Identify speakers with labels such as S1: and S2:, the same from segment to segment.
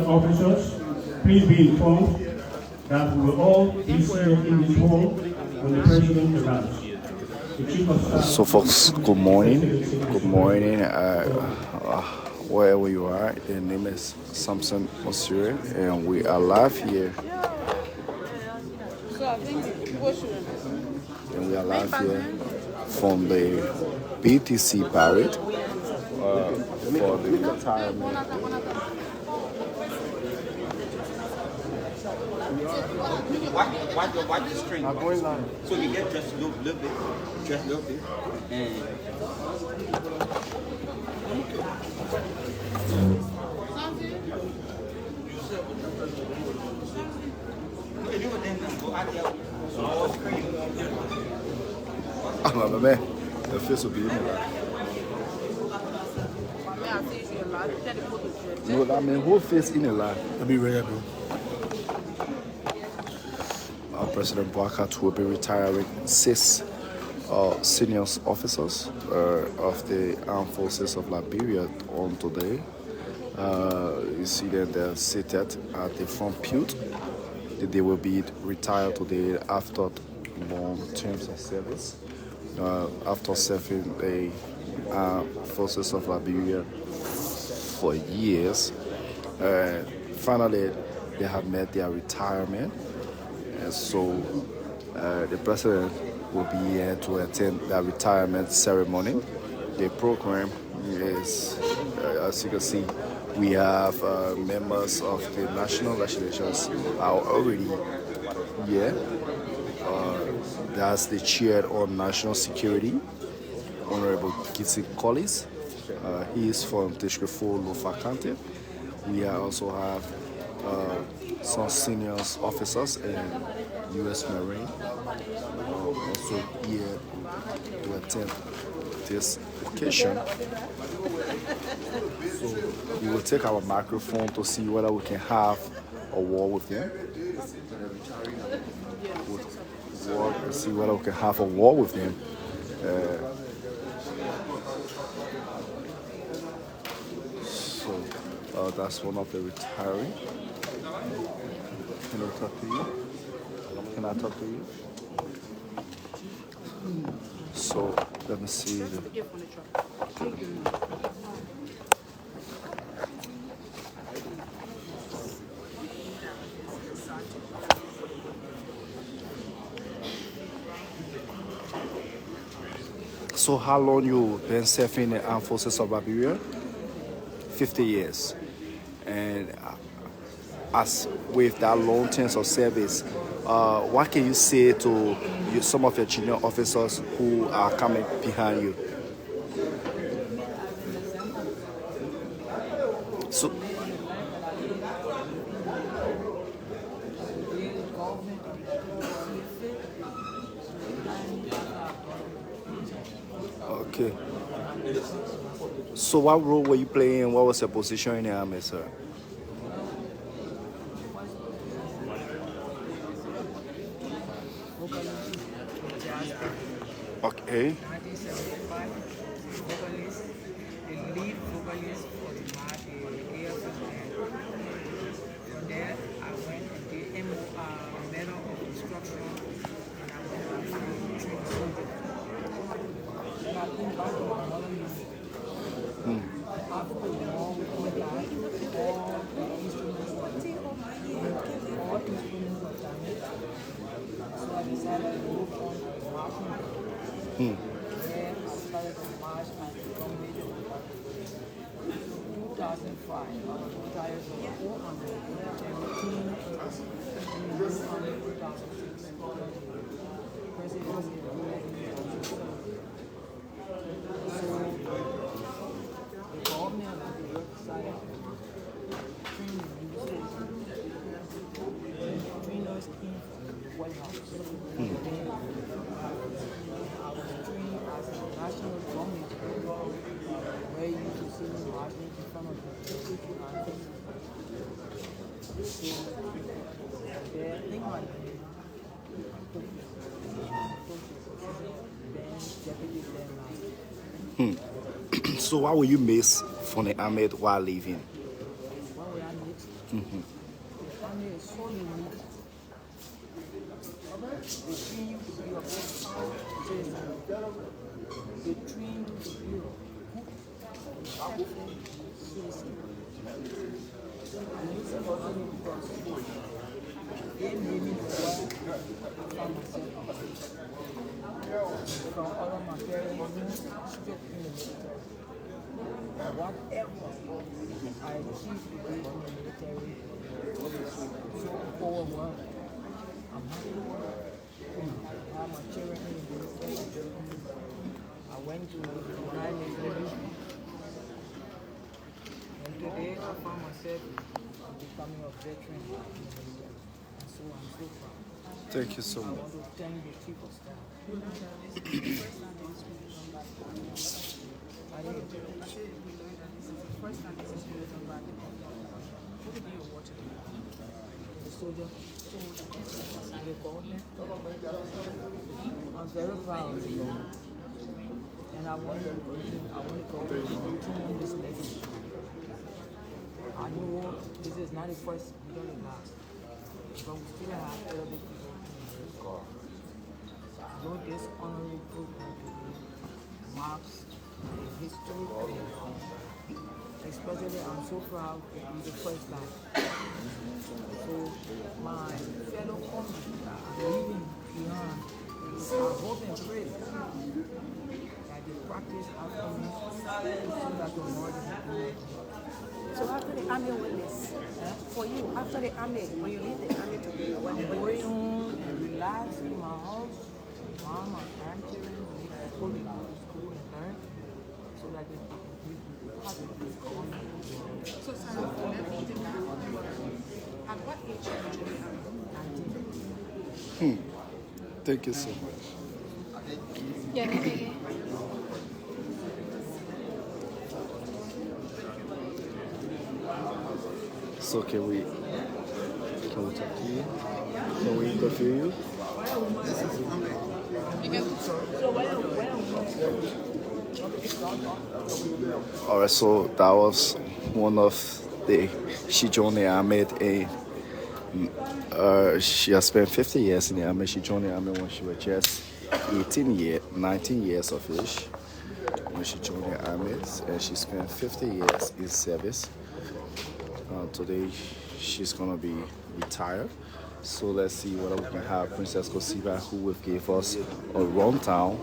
S1: Officers, please be informed that we will all be seated in this hall when the President arrives. The Chief of Staff.
S2: So, folks, good morning. Good morning. Wherever you are, the name is Samson Monsieur, and we are live here. And we are live here from the BTC parade for the retirement.
S3: Watch the string. So you get just a little bit, and
S2: My man, the face will be in there. No, I mean, whole face in the line.
S4: I'll be ready, bro.
S2: President Boakai will be retiring 6 senior officers of the Armed Forces of Liberia on today. You see that they're seated at the front pew. They will be retired today after long terms of service. After serving the Armed Forces of Liberia for years. Finally, they have met their retirement. And so the president will be here to attend the retirement ceremony. The program is, as you can see, we have members of the national legislatures are already here. That's the chair on national security, Honorable Kitsi Collins. He is from District 4, Lofa County. We also have some senior officers and U.S. Marine also here to attend this occasion. So we will take our microphone to see whether we can have a war with them. See whether we can have a war with them. So that's one of the retiring. Can I talk to you? Can I talk to you? So let me see. So how long you been serving in the Armed Forces of Liberia? 50 years. And as with that long term of service, what can you say to some of your junior officers who are coming behind you? So, okay. So what role were you playing? What was your position in the army, sir? Okay.
S5: 1975, vocalist, the lead vocalist for the Air Force Band. From there, I went and did Medal of Instruction, and I went to train soldier. Then I came back to my mother unit. After the war, we came back, all the instruments were damaged. So I decided to move on to marching. Then I started to march and become major. 2005, I was retired from 400 and 2006. President was elected in 2007. So the government of the work decided to train the new citizens. Trainers came from the White House. National government where you should see me marching in front of the people and so there thing like
S2: So what will you miss from the army while leaving?
S5: what will I miss? The family is so unique. They train you to be a citizen. They train you to be a citizen. And this is also because they made me where I found myself. From all of my parents, straight in the military. Whatever I achieved to be in the military, so overwhelmed. I'm happy. I have my children in the military. I went to Boakai, and today I found myself becoming a veteran in the military. And so I'm so proud.
S2: Thank you so
S5: I
S2: much.
S5: want to thank the chief of staff. The soldier, the government. I'm very proud of the government. And I want to go continue this legacy. I know this is not the first, nor the last. But we still have other people to go. Though this honorary program marks the history of the family. Especially, I'm so proud to be the first time. So, my fellow comrades that are leaving behind, I hope and pray that they practice after me so that the Lord is.
S4: So after the army witness, for you, after the army, when you leave the army to be
S5: When going home and relax in my house, mom, my grandchildren, go to school and learn, so that they can be positive.
S4: so sorry, at what age did you leave the army?
S2: Thank you so much.
S4: Yeah,
S2: So can we talk to you? Can we interview you? All right, so that was one of the she joined the army in she has spent 50 years in the army. She joined the army when she was just 19 years of age when she joined the army, and she spent 50 years in service. Today she's gonna be retired. So let's see whether we can have Princess Kosiba, who will give us a rundown.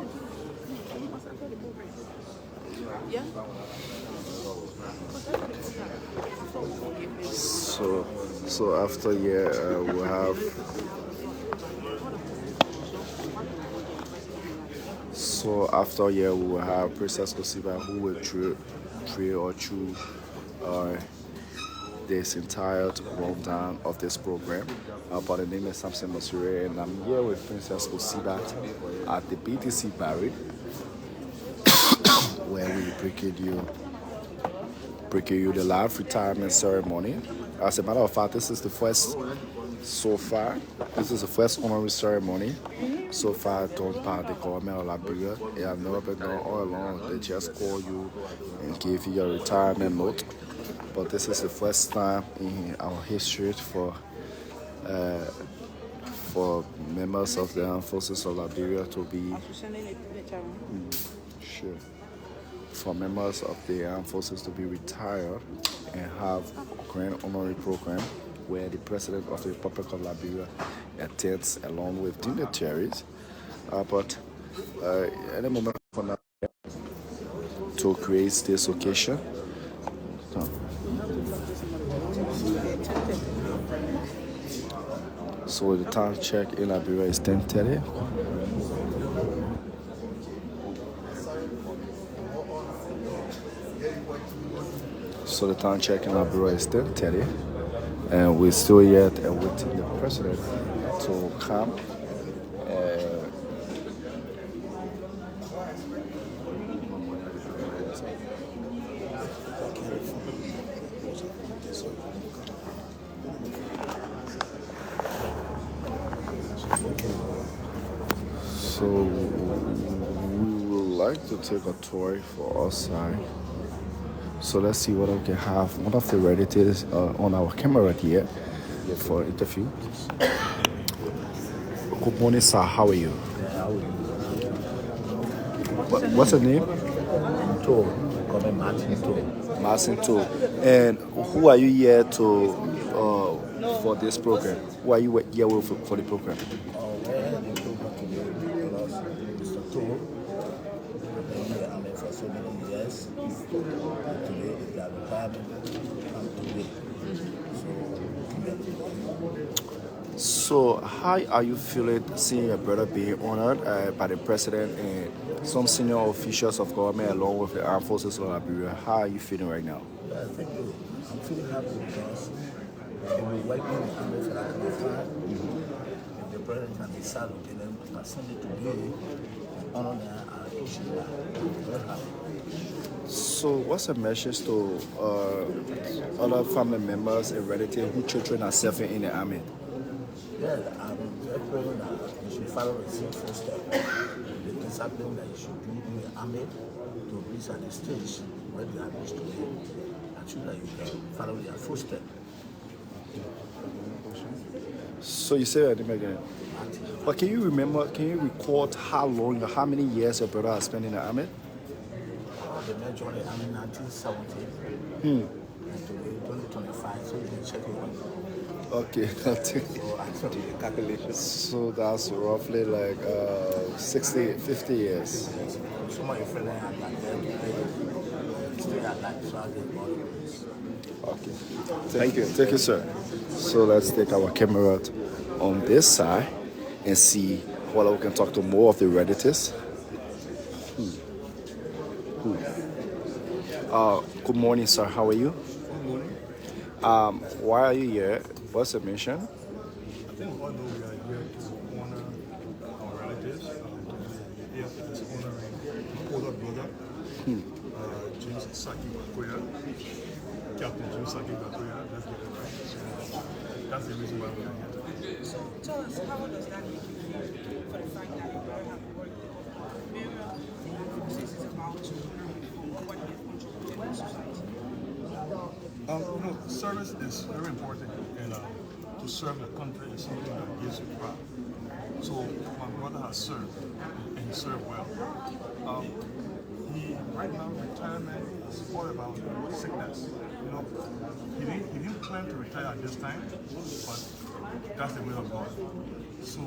S2: So after we'll have. So after we will have Princess Kosiba, who will trail or through this entire rundown of this program. But the name is Samson Masure, and I'm here with Princess Kosiba at the BTC Barry, where we bring you the live retirement ceremony. As a matter of fact, this is the first so far. This is the first honorary ceremony so far done by the government of Liberia. It has never been done all along. They just call you and give you your retirement note. But this is the first time in our history for members of the Armed Forces of Liberia to be for members of the Armed Forces to be retired and have a grand honorary program where the President of the Republic of Liberia attends along with dignitaries. But any moment from now to create this occasion. So the time check in Liberia is 10:30. So the time check in Liberia is 10:30, and we're still yet awaiting the president to come. So we would like to take a tour for outside. So let's see whether we can have one of the relatives on our camera here for interview. Good morning, sir. How are you? What's your name? Martin Toh. And who are you here to for this program? Who are you here with for the program?
S6: Mr. Toh, I mean, for so many years, today is their retirement, and today.
S2: So, how are you feeling seeing your brother being honored by the president and some senior officials of government along with the Armed Forces of Liberia? How are you feeling right now?
S6: I think I'm feeling happy because we've been working in the army for that kind of time. If the president can decide to get them to send it today, honor them, I appreciate that. I'm very happy.
S2: So, what's a message to other family members and relatives whose children are serving in the army?
S6: Yeah, I'm very praying that you should follow the same footstep. The discipline that you should do in the army to reach at the stage where they are reached today. I feel that you can follow their footsteps.
S2: So you say your name again. But can you record how many years your brother has spent in the army?
S6: The men joined the army in 1970. And today, 2025, so you can check it.
S2: Okay, so that's roughly like 50 years.
S6: Some of your friends are like that, stay alive, so I get more.
S2: Okay, thank you, sir. So let's take our camera on this side and see whether we can talk to more of the relatives. Good morning, sir. How are you?
S7: Good morning.
S2: Why are you here? What's the mission?
S7: I think although we are here to honor our relatives, here is honoring older brother, James Saki Bakoya, Captain James Saki Bakoya, that's the right. That's the reason why we are here.
S5: So tell us, how does that make you feel for the fact that you have worked with various forces is about to learn what they've contributed to society?
S7: Service is very important, and to serve the country is something that gives you pride. So my brother has served, and he served well. He right now retirement is all about sickness. He didn't plan to retire at this time, but that's the will of God. So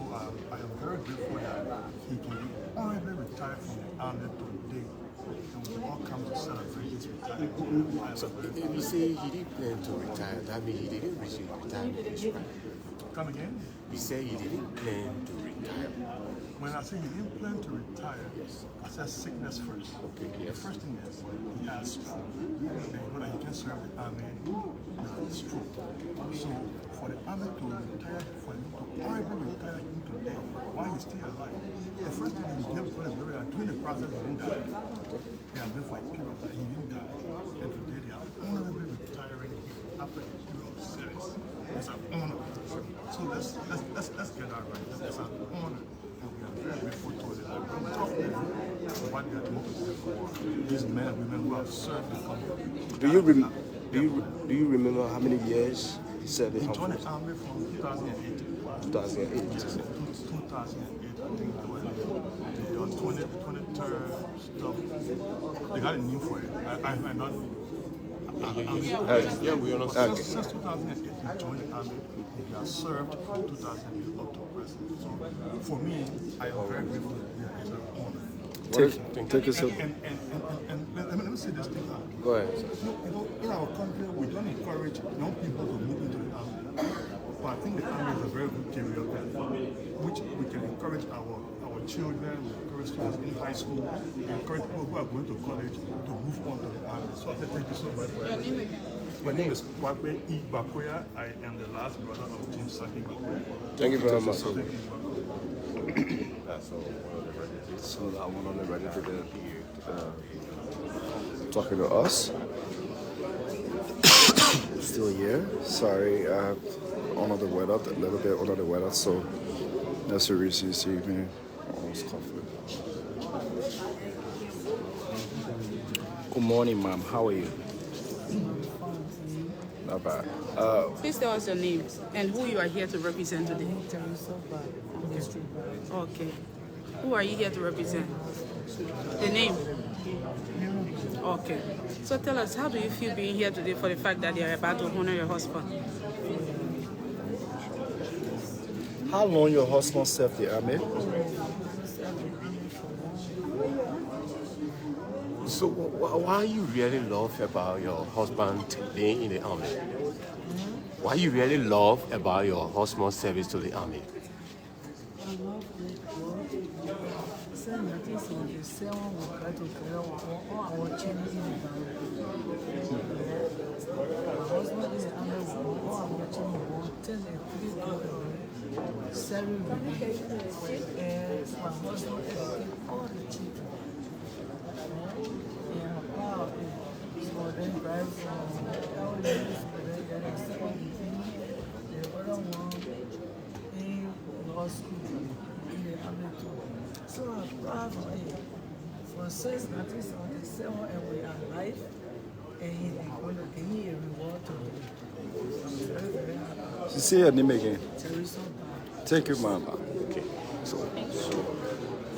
S7: I am very grateful that he can honorably retire from the army today. And we all come to celebrate his retirement.
S8: So if you say he didn't plan to retire, that means he didn't receive retirement, right?
S7: Come again?
S8: You say he didn't plan to retire.
S7: When I say he didn't plan to retire, I said sickness first.
S8: Okay,
S7: The
S8: yes.
S7: first thing is he has stroke. And you know that he can serve the army with stroke. So for the army to retire, for him to honorably retire him today, while he's still alive, the first thing is give for his burial. During the process, he didn't die. They have been for a period of time, he didn't die. And today they are honorably retiring him after a period of service. It's an honor. So let's get that right. It's an honor. And we are very grateful to the tough men for what they are doing for these men and women who have served the country.
S8: Do you remember how many years he served in
S7: He
S8: Armed
S7: joined the
S8: Forces?
S7: army from 2008.
S8: 2008.
S7: 2008, I think there was 23rd stuff. They got a name for it. I might not.
S8: Yeah, we understand.
S7: Since 2008, he joined the army. He has served from 2008 up to present. So for me, I am very grateful to be here. It's an honor.
S2: Take us.
S7: And let me say this thing.
S8: Go ahead.
S7: In our country, we don't encourage young people to move into the army. But I think the army is a very good career path, which we can encourage our children, we encourage students in high school, we encourage people who are going to college to move on to the army. So I say thank you so much for everything. My name is Boakai E. Bakoya. I am the last brother of James Saki Bakoya.
S8: Thank you very much.
S7: Thank you.
S2: So that one on the ready to talking to us. Still here. Sorry, under the weather, a little bit under the weather, so that's the reason you see me almost coughing. Good morning, ma'am. How are you? Not bad.
S9: Please tell us your name and who you are here to represent today. Okay. Who are you here to represent? The name? Okay. So tell us, how do you feel being here today for the fact that you are about to honor your husband?
S2: How long your husband served the army?
S8: So why you really love about your husband being in the army? Why you really love about your husband's service to the army?
S5: So I'm proud of him. For since that is on the 7 and we are alive, and he's going to give me a reward to him. I'm very, very happy.
S2: You say your name again.
S5: Teresa.
S2: Thank you, Mama. Okay. So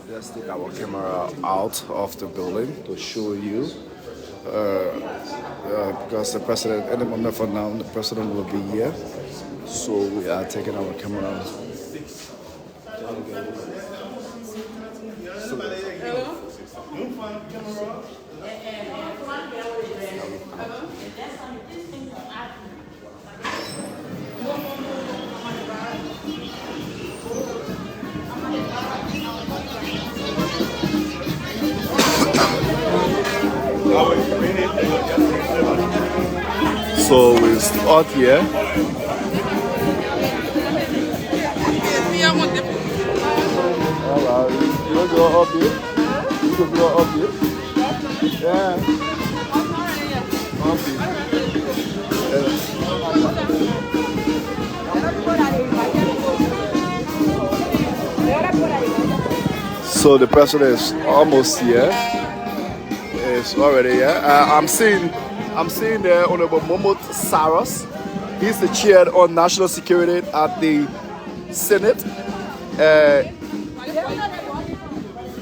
S2: let's take our camera out of the building to show you. Because the president, any moment from now, the president will be here. So we are taking our camera. So we start here. Alright, you want to go up here? You can go up here. Yeah. Up here. So the president is almost here. It's already here. I'm seeing the Honorable Momo Saros. He's the chair on national security at the Senate.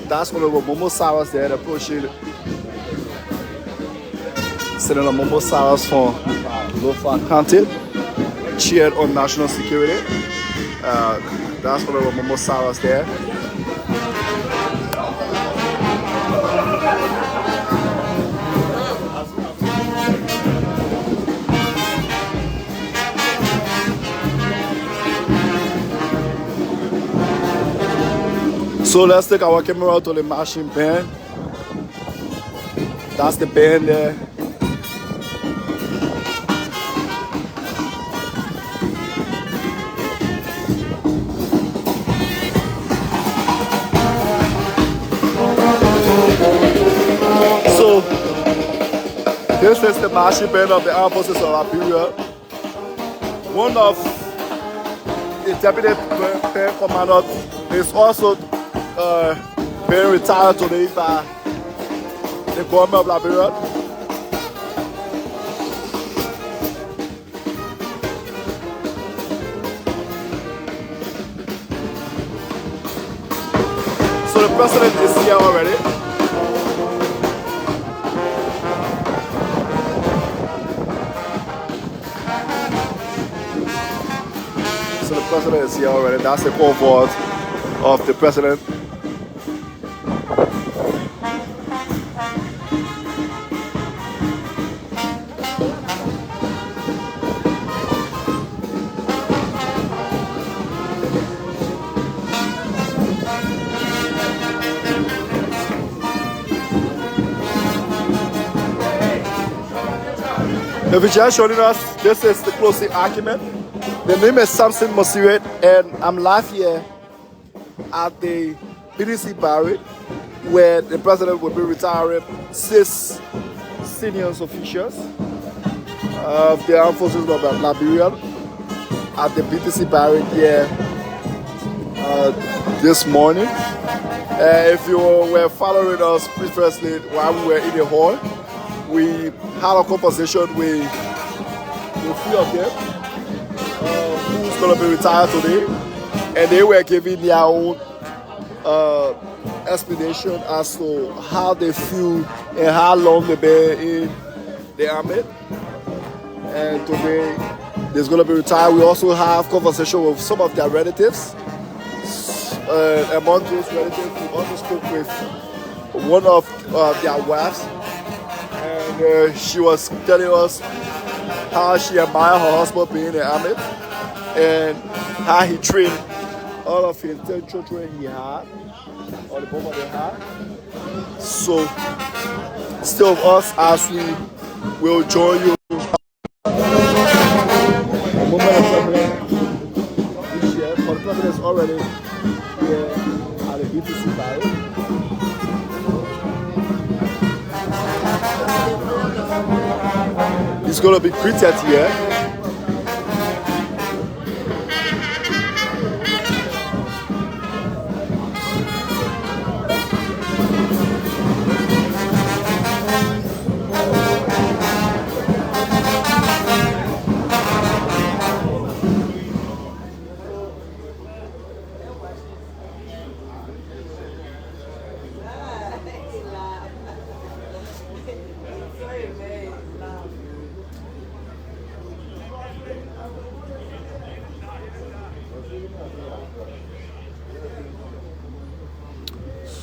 S2: That's Honorable Momo Saros there, approaching Senator Momo Saros from Lofa County, chair on national security. That's Honorable Momo Saros there. So let's take our camera to the marching band. That's the band there. So this is the marching band of the Armed Forces of Liberia. One of the deputy band commander is also being retired today by the government of Liberia. So the president is here already. So the president is here already. That's the convoy of the president. If you're just joining us, this is the closing argument. The name is Samson Mosiret, and I'm live here at the BDC barrack where the president will be retiring 6 senior officials of the Armed Forces of Liberia at the BDC barrack here this morning. If you were following us previously while we were in the hall, we had a conversation with a few of them who's gonna be retired today, and they were giving their own explanation as to how they feel and how long they've been in the army. And today they're gonna be retired. We also have conversation with some of their relatives. Among those relatives, we also spoke with one of their wives, and she was telling us how she admired her husband being in the army and how he trained all of his 10 children he had, or the bomber they had. So, stay with us as we will join you. A moment of silence this year, for the president is already here at the BTC barrel. He's going to be greeted here.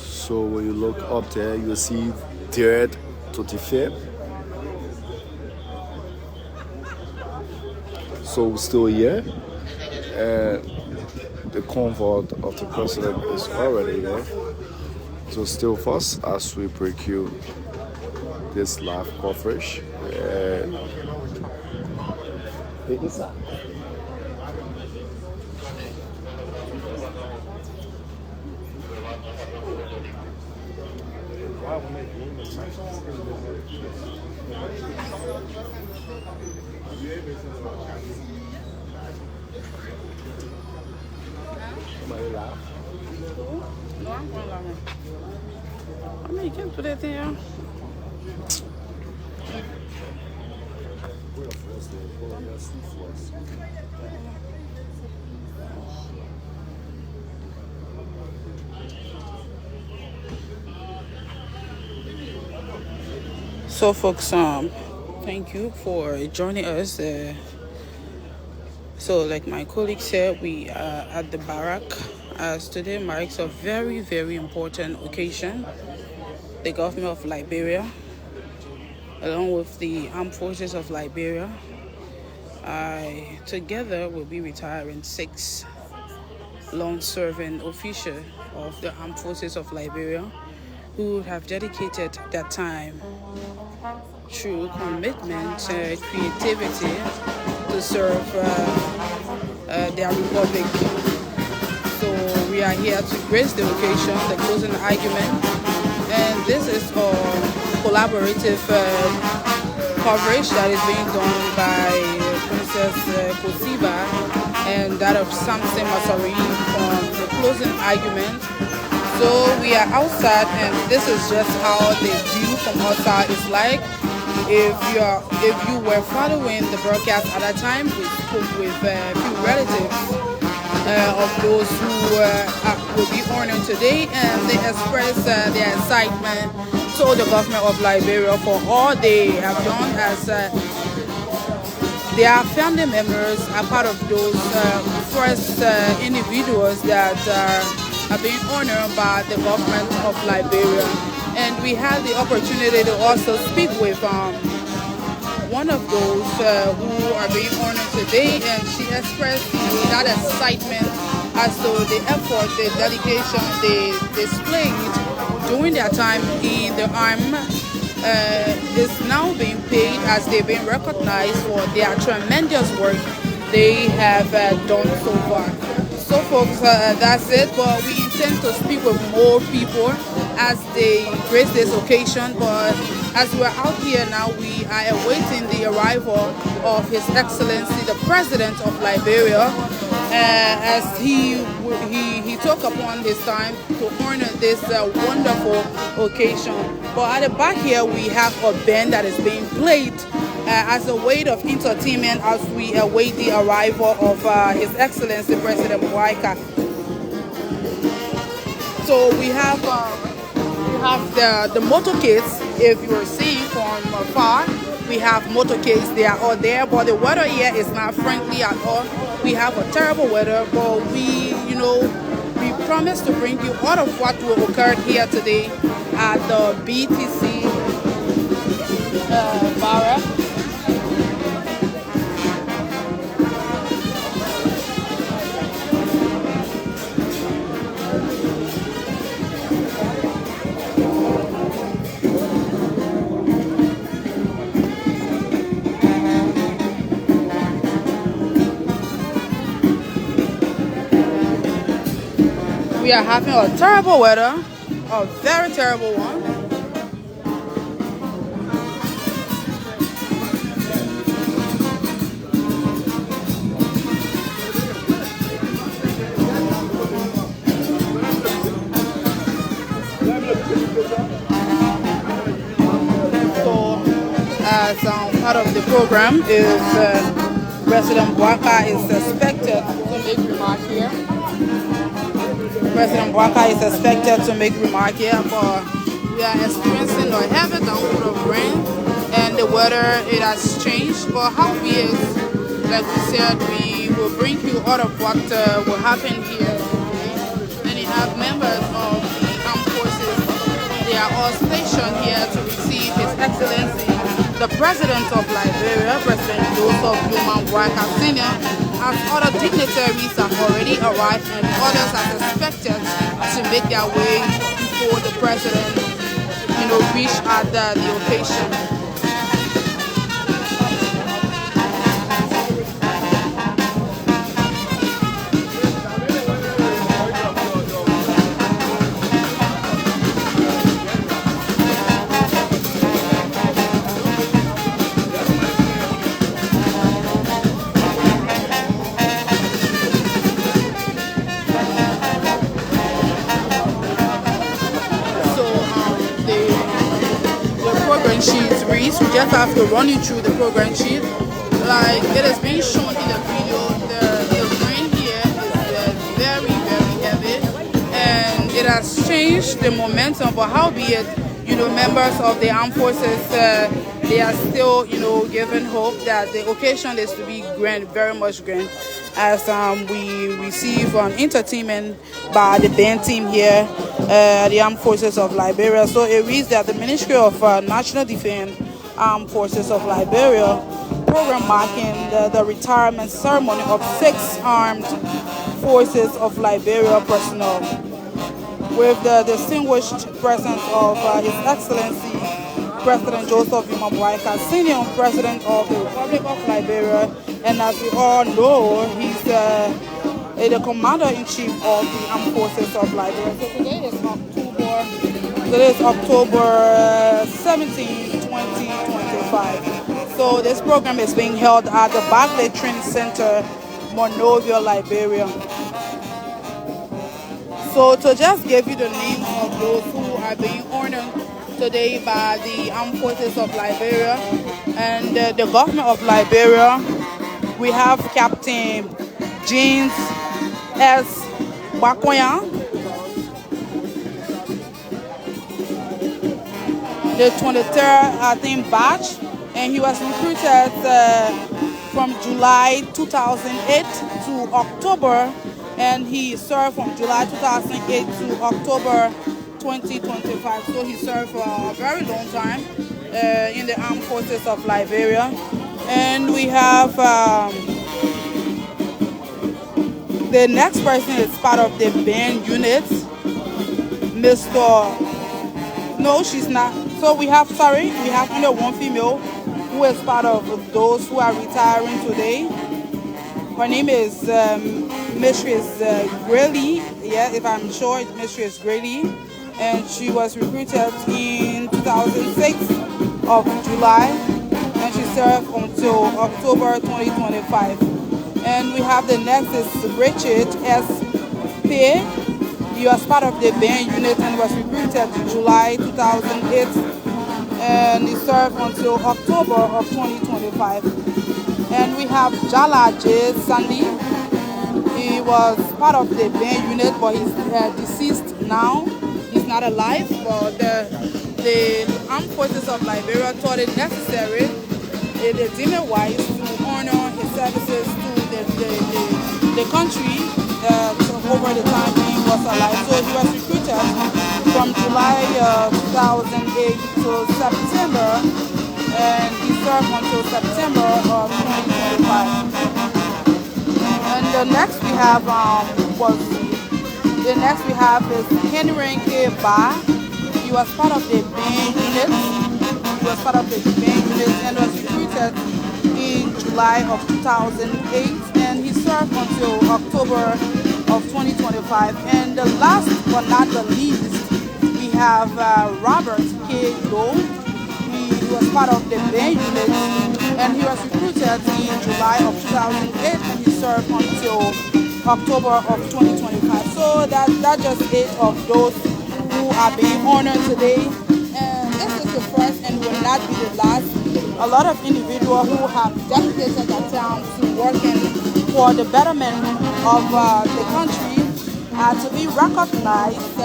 S2: So when you look up there, you'll see Third to the Fifth. So we're still here, and the convoy of the president is already there. So stay with us as we bring you this live coverage.
S9: No, I'm going to I mean, you can't put that there. So, folks, thank you for joining us. So, like my colleague said, we are at the barrack as today marks a very, very important occasion. The government of Liberia, along with the Armed Forces of Liberia, together will be retiring 6 long-serving officials of the Armed Forces of Liberia who have dedicated their time through commitment, creativity to serve their republic. So we are here to grace the occasion, the closing argument, and this is a collaborative coverage that is being done by Princess Kosiba and that of Samson Masari on the closing argument. So we are outside, and this is just how the view from outside is like. If you were following the broadcast at that time, we spoke with a few relatives of those who will be honored today, and they expressed their excitement to the government of Liberia for all they have done, as their family members are part of those first individuals that are being honored by the government of Liberia. And we had the opportunity to also speak with one of those who are being honored today, and she expressed that excitement as to the effort, the dedication they displayed during their time in the army is now being paid, as they've been recognized for their tremendous work they have done so far. So folks, that's it, but we intend to speak with more people as they grace this occasion. But as we're out here now, we are awaiting the arrival of His Excellency, the President of Liberia, as he took upon this time to honor this wonderful occasion. But at the back here, we have a band that is being played as a way of entertainment as we await the arrival of His Excellency President Boakai. So we have the motorcades. If you are seeing from afar, we have motorcades. They are all there, but the weather here is not friendly at all. We have a terrible weather, but we promise to bring you all of what will occur here today at the BTC barrack. We are having a terrible weather, a very terrible one. So, as part of the program is President Boakai is expected to make remarks here. President Boakai is expected to make remarks here, but we are experiencing a heavy downpour of rain, and the weather, it has changed. But how we is, like we said, we will bring you all of what will happen here today. And you have members of the Armed Forces. They are all stationed here to receive His Excellency, the President of Liberia, President Joseph Boakai Sr., as other dignitaries have already arrived and others are expected to make their way before the president, reach at the occasion. Sheets reads. We just have to run you through the program sheet. Like it has been shown in the video, the rain here is very, very heavy, and it has changed the momentum. But howbeit, members of the armed forces, they are still, given hope that the occasion is to be grand, very much grand, as we receive entertainment by the band team here, the Armed Forces of Liberia. So it reads that the Ministry of National Defense, Armed Forces of Liberia, program marking the retirement ceremony of 6 Armed Forces of Liberia personnel, with the distinguished presence of His Excellency President Joseph Boakai Sr., President of the Republic of Liberia, and as we all know, he's the Commander-in-Chief of the Armed Forces of Liberia. So today is October 17, 2025. So this program is being held at the Barclay Training Center, Monrovia, Liberia. So to just give you the name of those who are being honored today by the Armed Forces of Liberia and the government of Liberia, we have Captain James S. Boakai, the 23rd, batch, and he was recruited from July 2008 to October, and he served from July 2008 to October 2025. So he served for a very long time in the Armed Forces of Liberia. And we have the next person is part of the band unit, Mr. No, she's not. So we have only one female who is part of those who are retiring today. Her name is Mistress Grady. Yeah, if I'm sure, it's Mistress Grady. And she was recruited in 2006 of July, and she served until October 2025. And we have the next is Richard S. P. He was part of the band unit and was recruited in July 2008, and he served until October of 2025. And we have Jala J. Sandy. He was part of the band unit, but he's deceased now. He's not alive, but the Armed Forces of Liberia thought it necessary, they deemed it wise to honor his services to the country over the time he was alive. So he was recruited from July 2008 to September, and he served until September of 2025. And the next we have is Henry K. Ba. He was part of the band unit. And was recruited in July of 2008, and he served until October of 2025. And the last but not the least, we have Robert K. Lowe. He was part of the band unit, and he was recruited in July of 2008, and he served until October of 2025. So that's just 8 of those who are being honored today. And this is the first and will not be the last. A lot of individuals who have dedicated their time to working for the betterment of the country to be recognized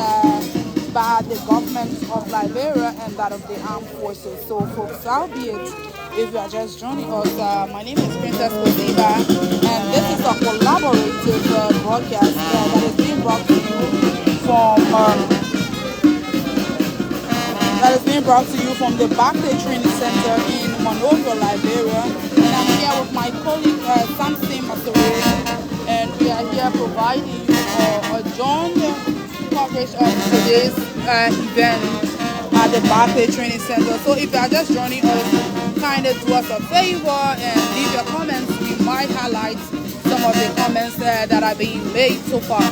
S9: by the government of Liberia and that of the armed forces. So folks, that'll be it. If you are just joining us, my name is Princess Osiba, and this is a collaborative broadcast that is being brought to you from the Boakai Training Center in Monrovia, Liberia. And I'm here with my colleague Samson Masore, and we are here providing you a joint coverage of today's event at the Boakai Training Center. So if you are just joining us, kind of do us a favor and leave your comments. We might highlight some of the comments that are being made so far.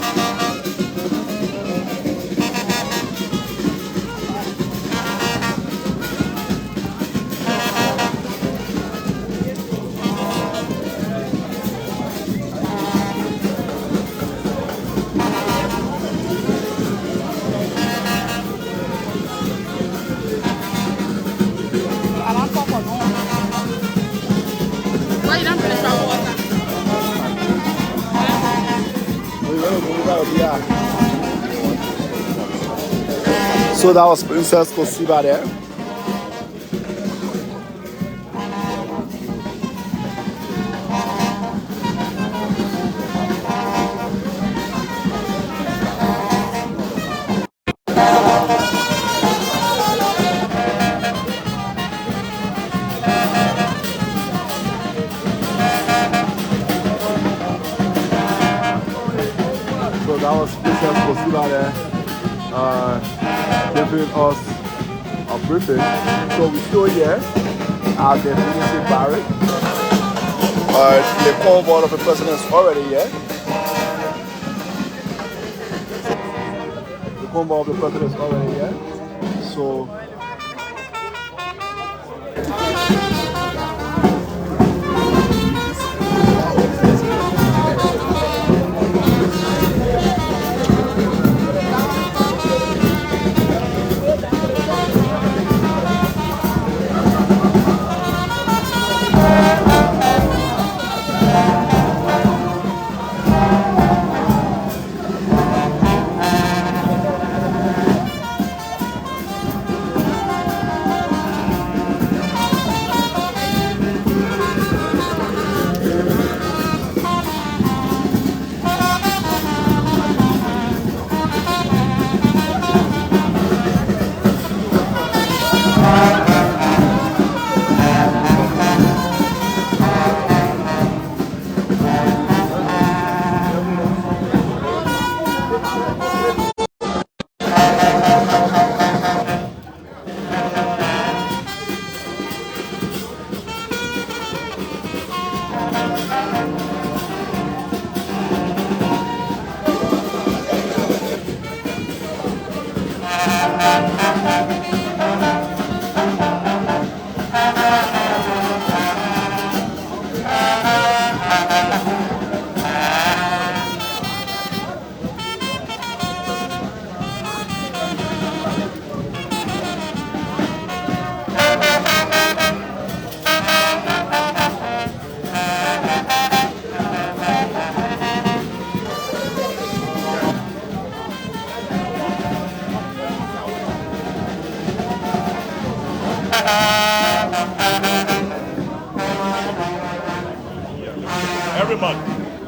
S2: So that was Princess Kosiba there. So that was Princess Kosiba there. Giving us a briefing. So we're still here at the military barrack. The convoy of the president is already here. The convoy of the president is already here. So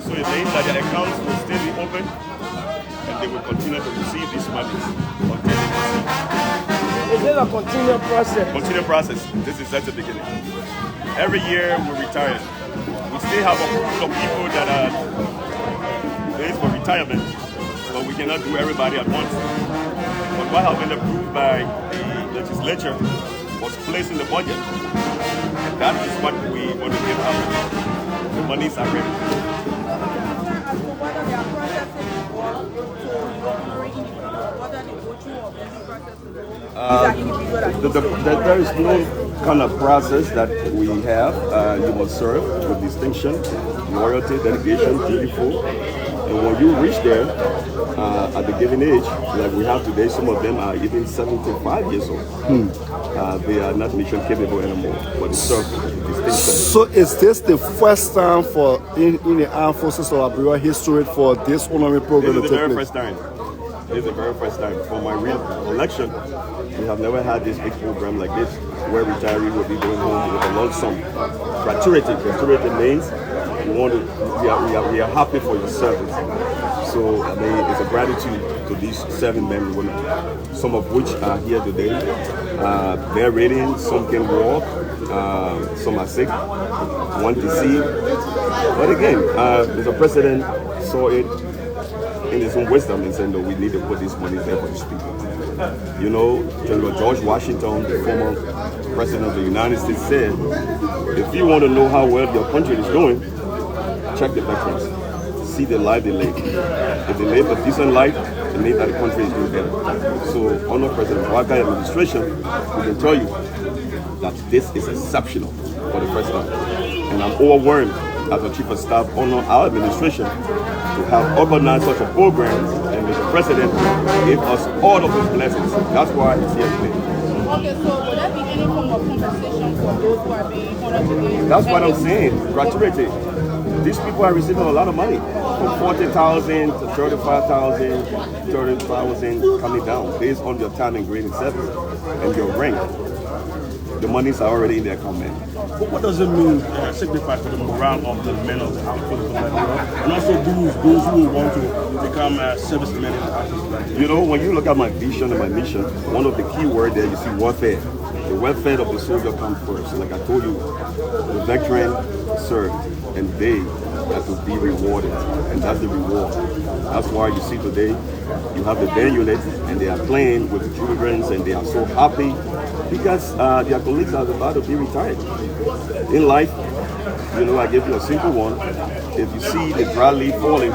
S10: So it means that their accounts will still be open and they will continue to receive these monies until they receive.
S11: Is it a continual process?
S10: Continual process. This is just the beginning. Every year we retire. We still have a pool of people that are placed for retirement, but we cannot do everybody at once. But what has been approved by the legislature was placed in the budget. And that is what we want to give out. The monies are ready. There is no kind of process that we have. You must serve with distinction, loyalty, dedication, dutiful. And when you reach there, at the given age, like we have today, some of them are even 75 years old. They are not mission capable anymore, but they serve with distinction.
S2: So is this the first time for in the Armed Forces of Liberia history for this honorary program to
S10: This is the
S2: take
S10: very
S2: place?
S10: first time. This is the very first time. For my real election, we have never had this big program like this, where retirees will be going home with a lump sum. Gratuity. Gratuity means we are happy for your service. So I mean, it's a gratitude to these 7 men and women, some of which are here today. They're reading, some can walk, some are sick, one disease. But again, the president saw it in his own wisdom and said, no, we need to put this money there for these people. You know, General George Washington, the former president of the United States, said, if you want to know how well your country is doing, check the veterans. See the life they live. If they live a decent life, it means that the country is doing better. So, under President Boakai administration, we can tell you that this is exceptional for the president. And I'm overwhelmed as a chief of staff under our administration to have organized such a program, and Mr. President gave us all of his blessings. That's why he's here today.
S9: Okay, so will there be any form of compensation for those who are being honored today?
S10: That's what I'm saying, gratuity. These people are receiving a lot of money, from 40,000 to 35,000, 30,000 coming down based on your time and grading service and your rank. The monies are already in their account, man.
S1: But what does it mean, signify for the morale of the men of the Armed Forces of Liberia, and also those who want to become servicemen in the Armed Forces of Liberia?
S10: You know, when you look at my vision and my mission, one of the key words there, you see welfare. The welfare of the soldier comes first. Like I told you, the veteran served, and they have to be rewarded, and that's the reward. That's why you see today, you have the band unit, and they are playing with the children, and they are so happy because their colleagues are about to be retired. In life, you know, I give you a simple one. If you see the dry leaf falling,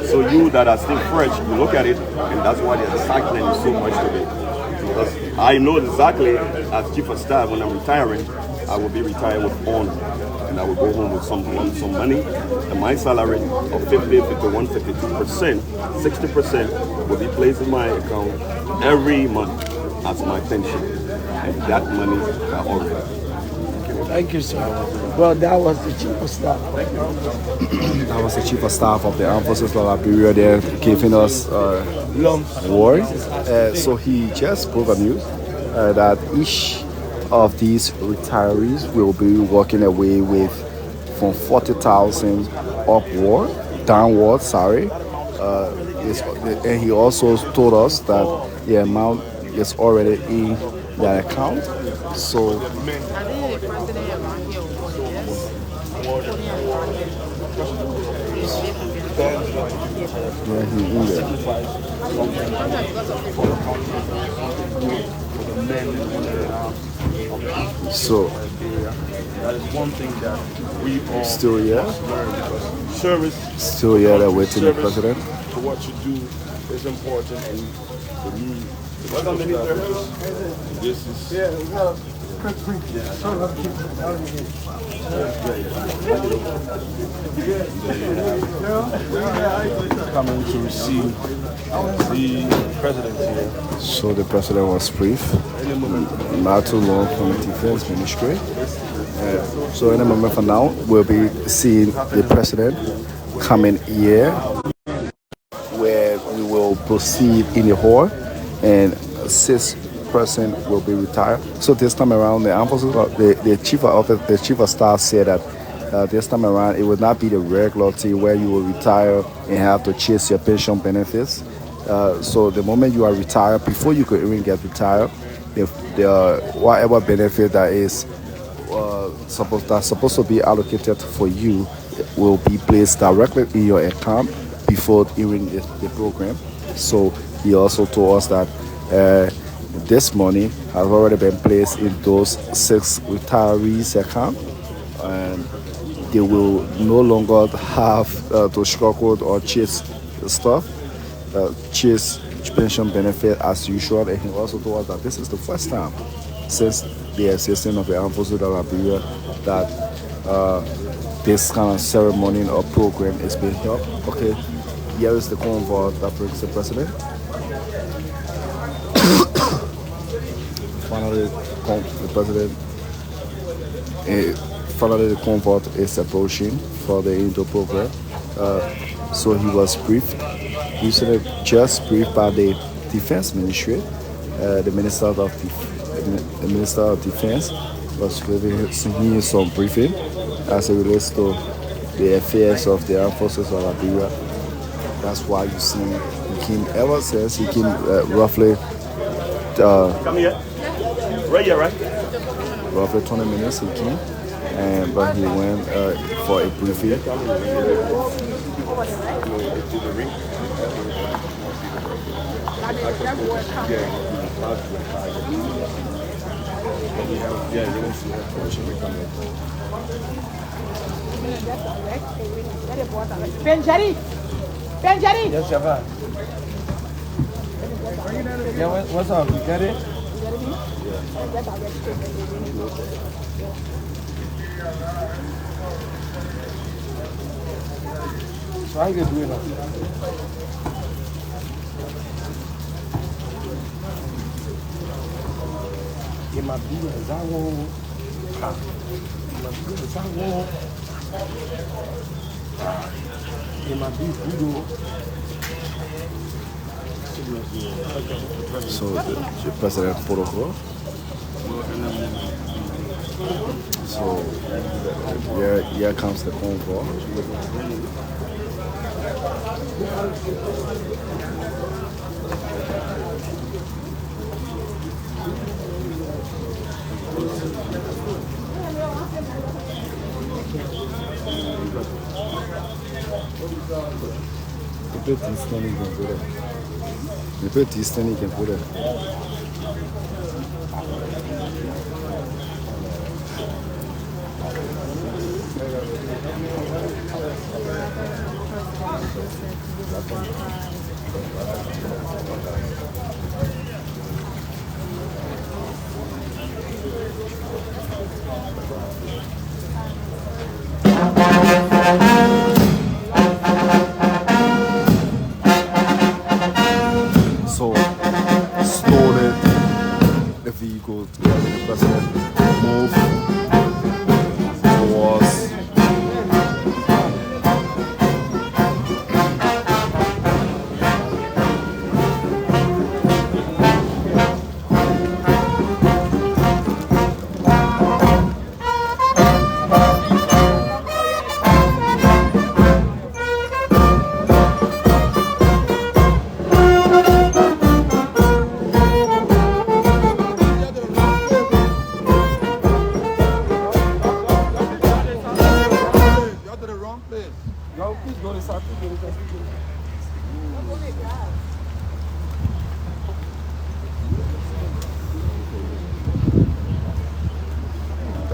S10: so you that are still fresh, you look at it, and that's why the excitement is so much today. Because I know exactly, as chief of staff, when I'm retiring, I will be retired with honor. And I will go home with some money. And my salary of 50, 51, 52%, 60% will be placed in my account every month as my pension. And that money are all right.
S11: Thank you, sir. Well, that was the chief of staff.
S2: That was the chief of staff of the Armed Forces of Liberia there giving us word. So he just broke a news that each of these retirees will be walking away with from 40,000 downward. And he also told us that the amount is already in their account. So yeah, he's in there. So
S1: that is one thing that we all
S2: still here,
S1: must learn, because service,
S2: still here, they're waiting the president.
S1: For what you do is important, and for me, this is coming to receive the president here.
S2: So the president was brief, not too long from the defense ministry. So in a moment from now, we'll be seeing the president coming here, where we will proceed in the hall, and 6 person will be retired. So this time around, the Armed Forces, the chief of staff said that this time around, it will not be the regular thing where you will retire and have to chase your pension benefits. So the moment you are retired, before you could even get retired, if the whatever benefit that is supposed to be allocated for you will be placed directly in your account before even the program. So he also told us that this money has already been placed in those 6 retirees' account, and they will no longer have to struggle or chase stuff, chase pension benefit as usual. And he also told us that this is the first time since the existence of the Armed Forces of Liberia that this kind of ceremony or program is being held. Okay, here is the convoy that brings the president. Finally, the president. Finally, the convoy is approaching for the Indo program. So he was briefed. He was just briefed by the Defense Ministry. The Minister of Defense was giving him some briefing as it relates to the affairs of the Armed Forces of Liberia. That's why you see he came ever since he came roughly.
S10: Come here. Right here, right?
S2: Roughly 20 minutes he came, but he went for a briefing.
S5: Benjari! Benjari!
S11: Yes, Java. Yeah, what's up? You get it? So how you gonna do it now? In my business, I won't. In my business, I won't. In my business,
S2: So the president protocol. So here comes the convoy. The petit standing can put it. The petit standing can put it. So slowly the vehicle carrying the president move towards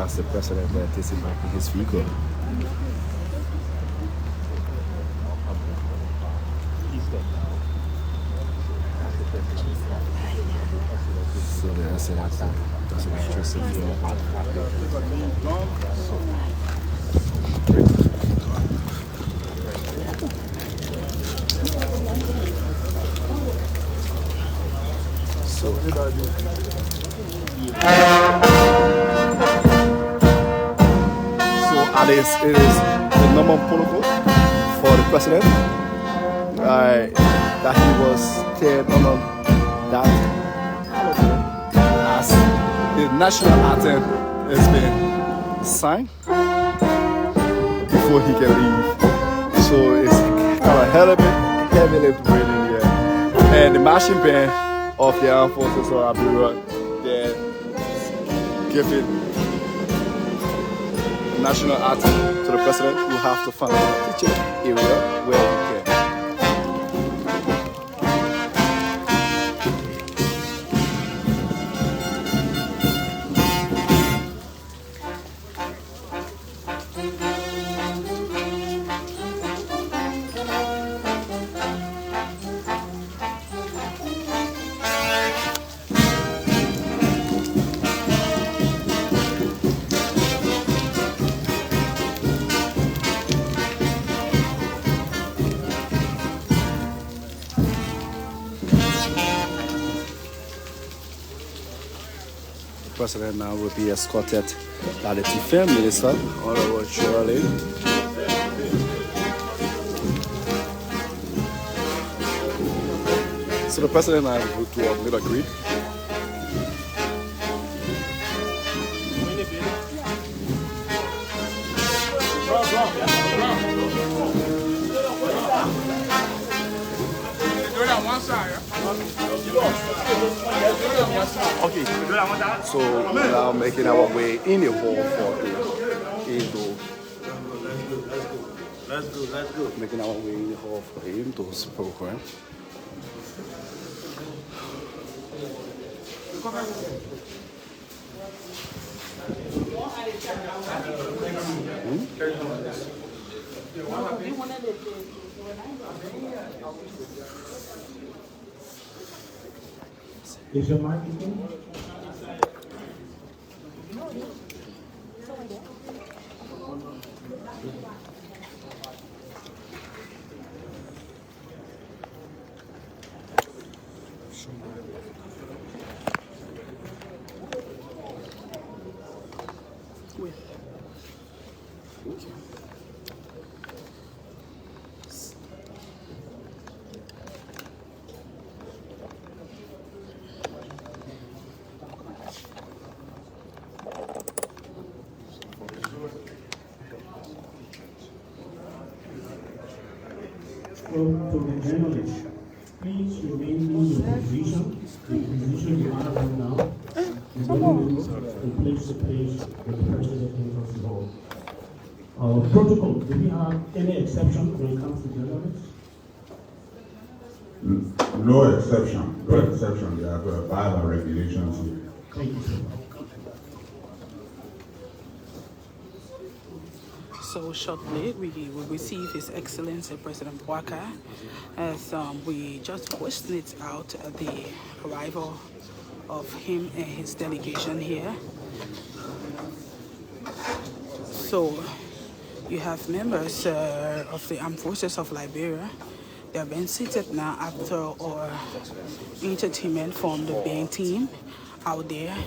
S2: that's the president that is in his vehicle. So that's an interesting view. So it is the normal protocol for the president that he was staying on that as the national anthem has been signed. before he can leave. So it's kind of heavily raining here. And the marching band of the Armed Forces of Liberia, they're giving national anthem to the president, who have to find a teaching area where we can. The president now will be escorted by the Defense Minister, Honorable Shirley. So the president and I will do a little greet. Okay, so we're now making our way in the hall for the Let's go. Making our way in the hall for the indoors program.
S1: Is your microphone? To the journalists, please remain in your position, the position you are right now, and place the place where the president enters the hall. Protocol, do we have any exception when it comes to journalists?
S12: No exception. No exception. We have to abide by regulations here.
S1: Thank you, sir.
S9: So shortly, we will receive His Excellency President Boakai as we just witnessed out the arrival of him and his delegation here. So you have members of the Armed Forces of Liberia. They have been seated now after our entertainment from the band team out there.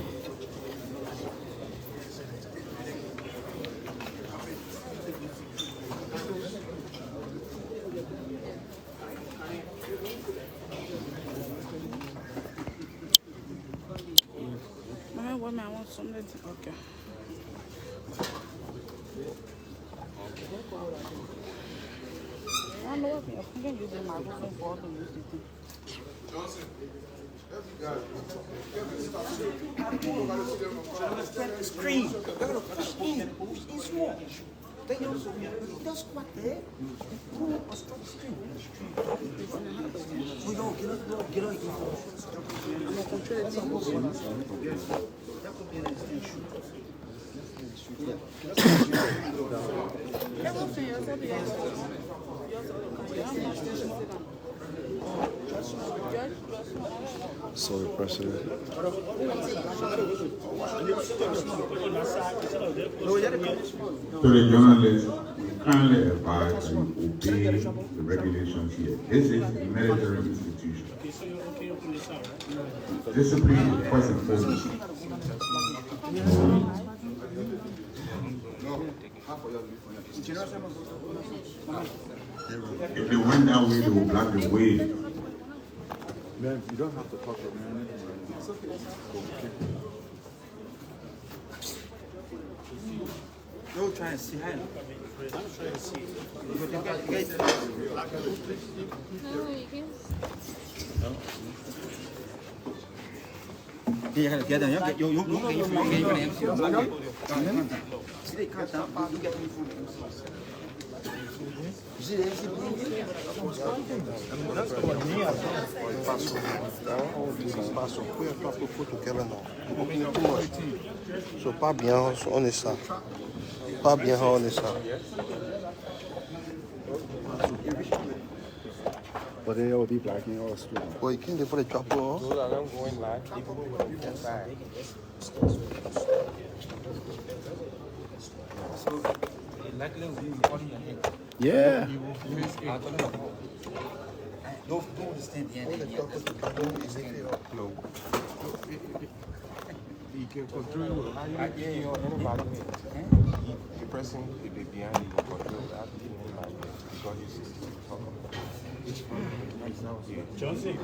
S9: I want something. Okay. I know what I can use the microphone for to use it.
S3: Screen. It's small. Then you just squat there. Pull a strong screen. We don't get on. I'm not controlling it. That could be an extension.
S2: So the president.
S12: To the journalists, we kindly advise that you obey the regulations here. This is a military institution. Discipline is first and foremost. If they went that way, they will block the way.
S10: Man, you don't have to talk to me. It's okay.
S3: Go try and see him.
S11: So pas bien, on est ça. Pas bien, on est ça.
S2: But they will be blocking all street.
S11: Well, you can't put a chapeau.
S2: Yeah.
S3: Don't stand here.
S11: No.
S6: You can control the person behind you will control that because it's
S1: Johnson.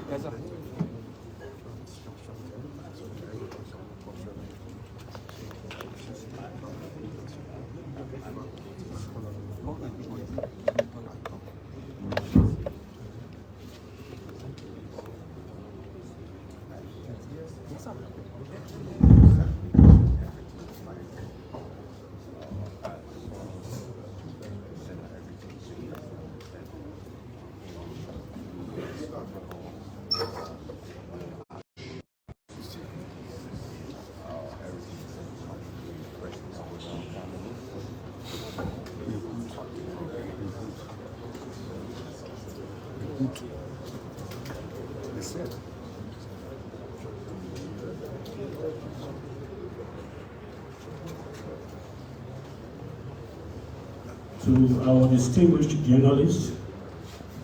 S1: To our distinguished journalists,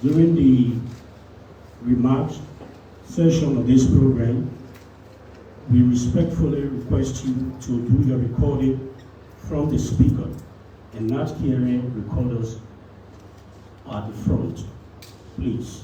S1: during the remarks session of this program, we respectfully request you to do your recording from the speaker and not carry recorders at the front, please.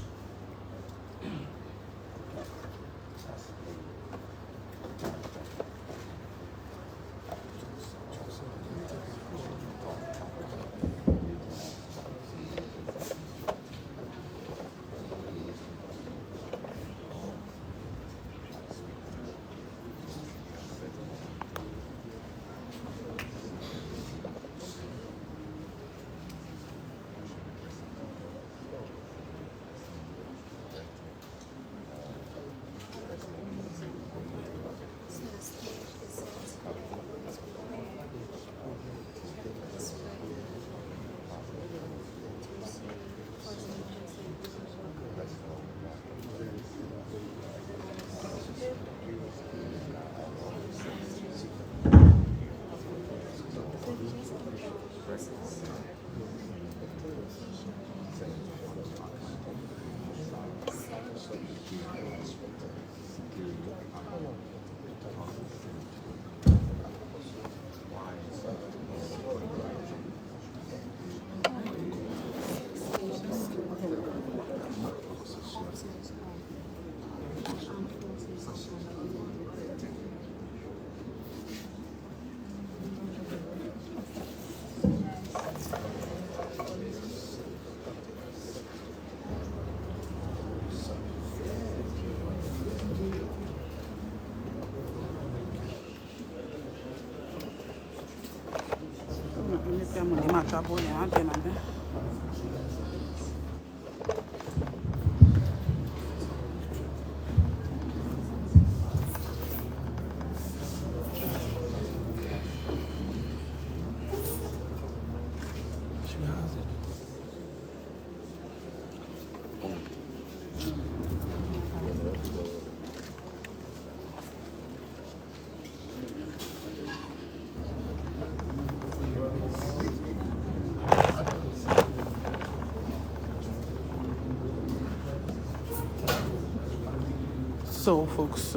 S9: So, folks,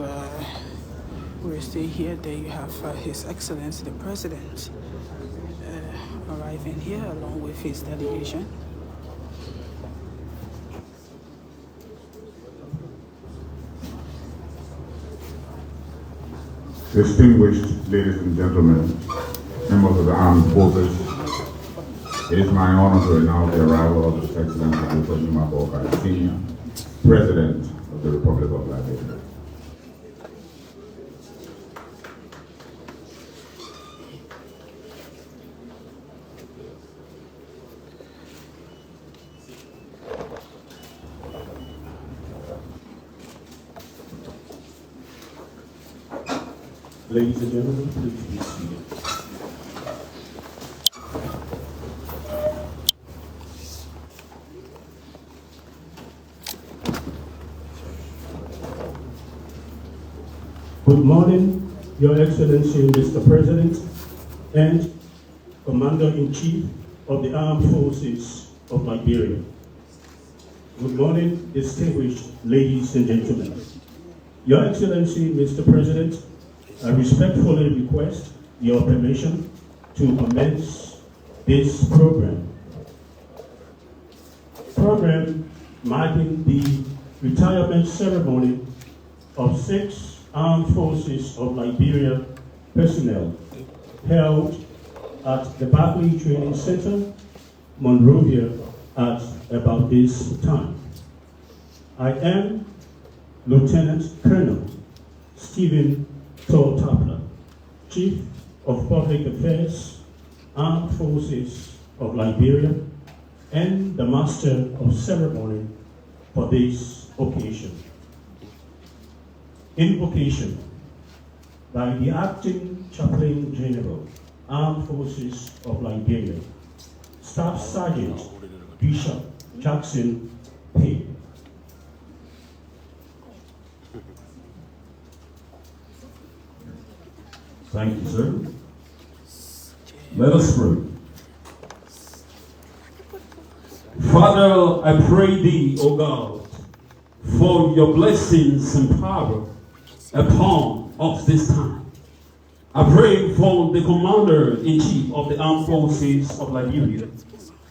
S9: we're still here. There you have His Excellency the President arriving here along with his delegation.
S12: Distinguished ladies and gentlemen, members of the Armed Forces It is my honor to announce the arrival of His Excellency Dr. Boakai, Senior, President of the Republic of Liberia.
S1: Ladies and gentlemen, please be seated. Good morning, Your Excellency, Mr. President, and Commander-in-Chief of the Armed Forces of Liberia. Good morning, distinguished ladies and gentlemen. Your Excellency, Mr. President, I respectfully request your permission to commence this program. Program marking the retirement ceremony of 6 Armed Forces of Liberia personnel held at the Boakai Training Center, Monrovia, at about this time. I am Lieutenant Colonel Stephen Tapler, Chief of Public Affairs, Armed Forces of Liberia, and the Master of Ceremony for this occasion. Invocation by the Acting Chaplain General, Armed Forces of Liberia, Staff Sergeant Bishop Jackson Payne.
S13: Thank you, sir. Let us pray. Father, I pray thee, O God, for your blessings and power upon us this time. I pray for the Commander-in-Chief of the Armed Forces of Liberia.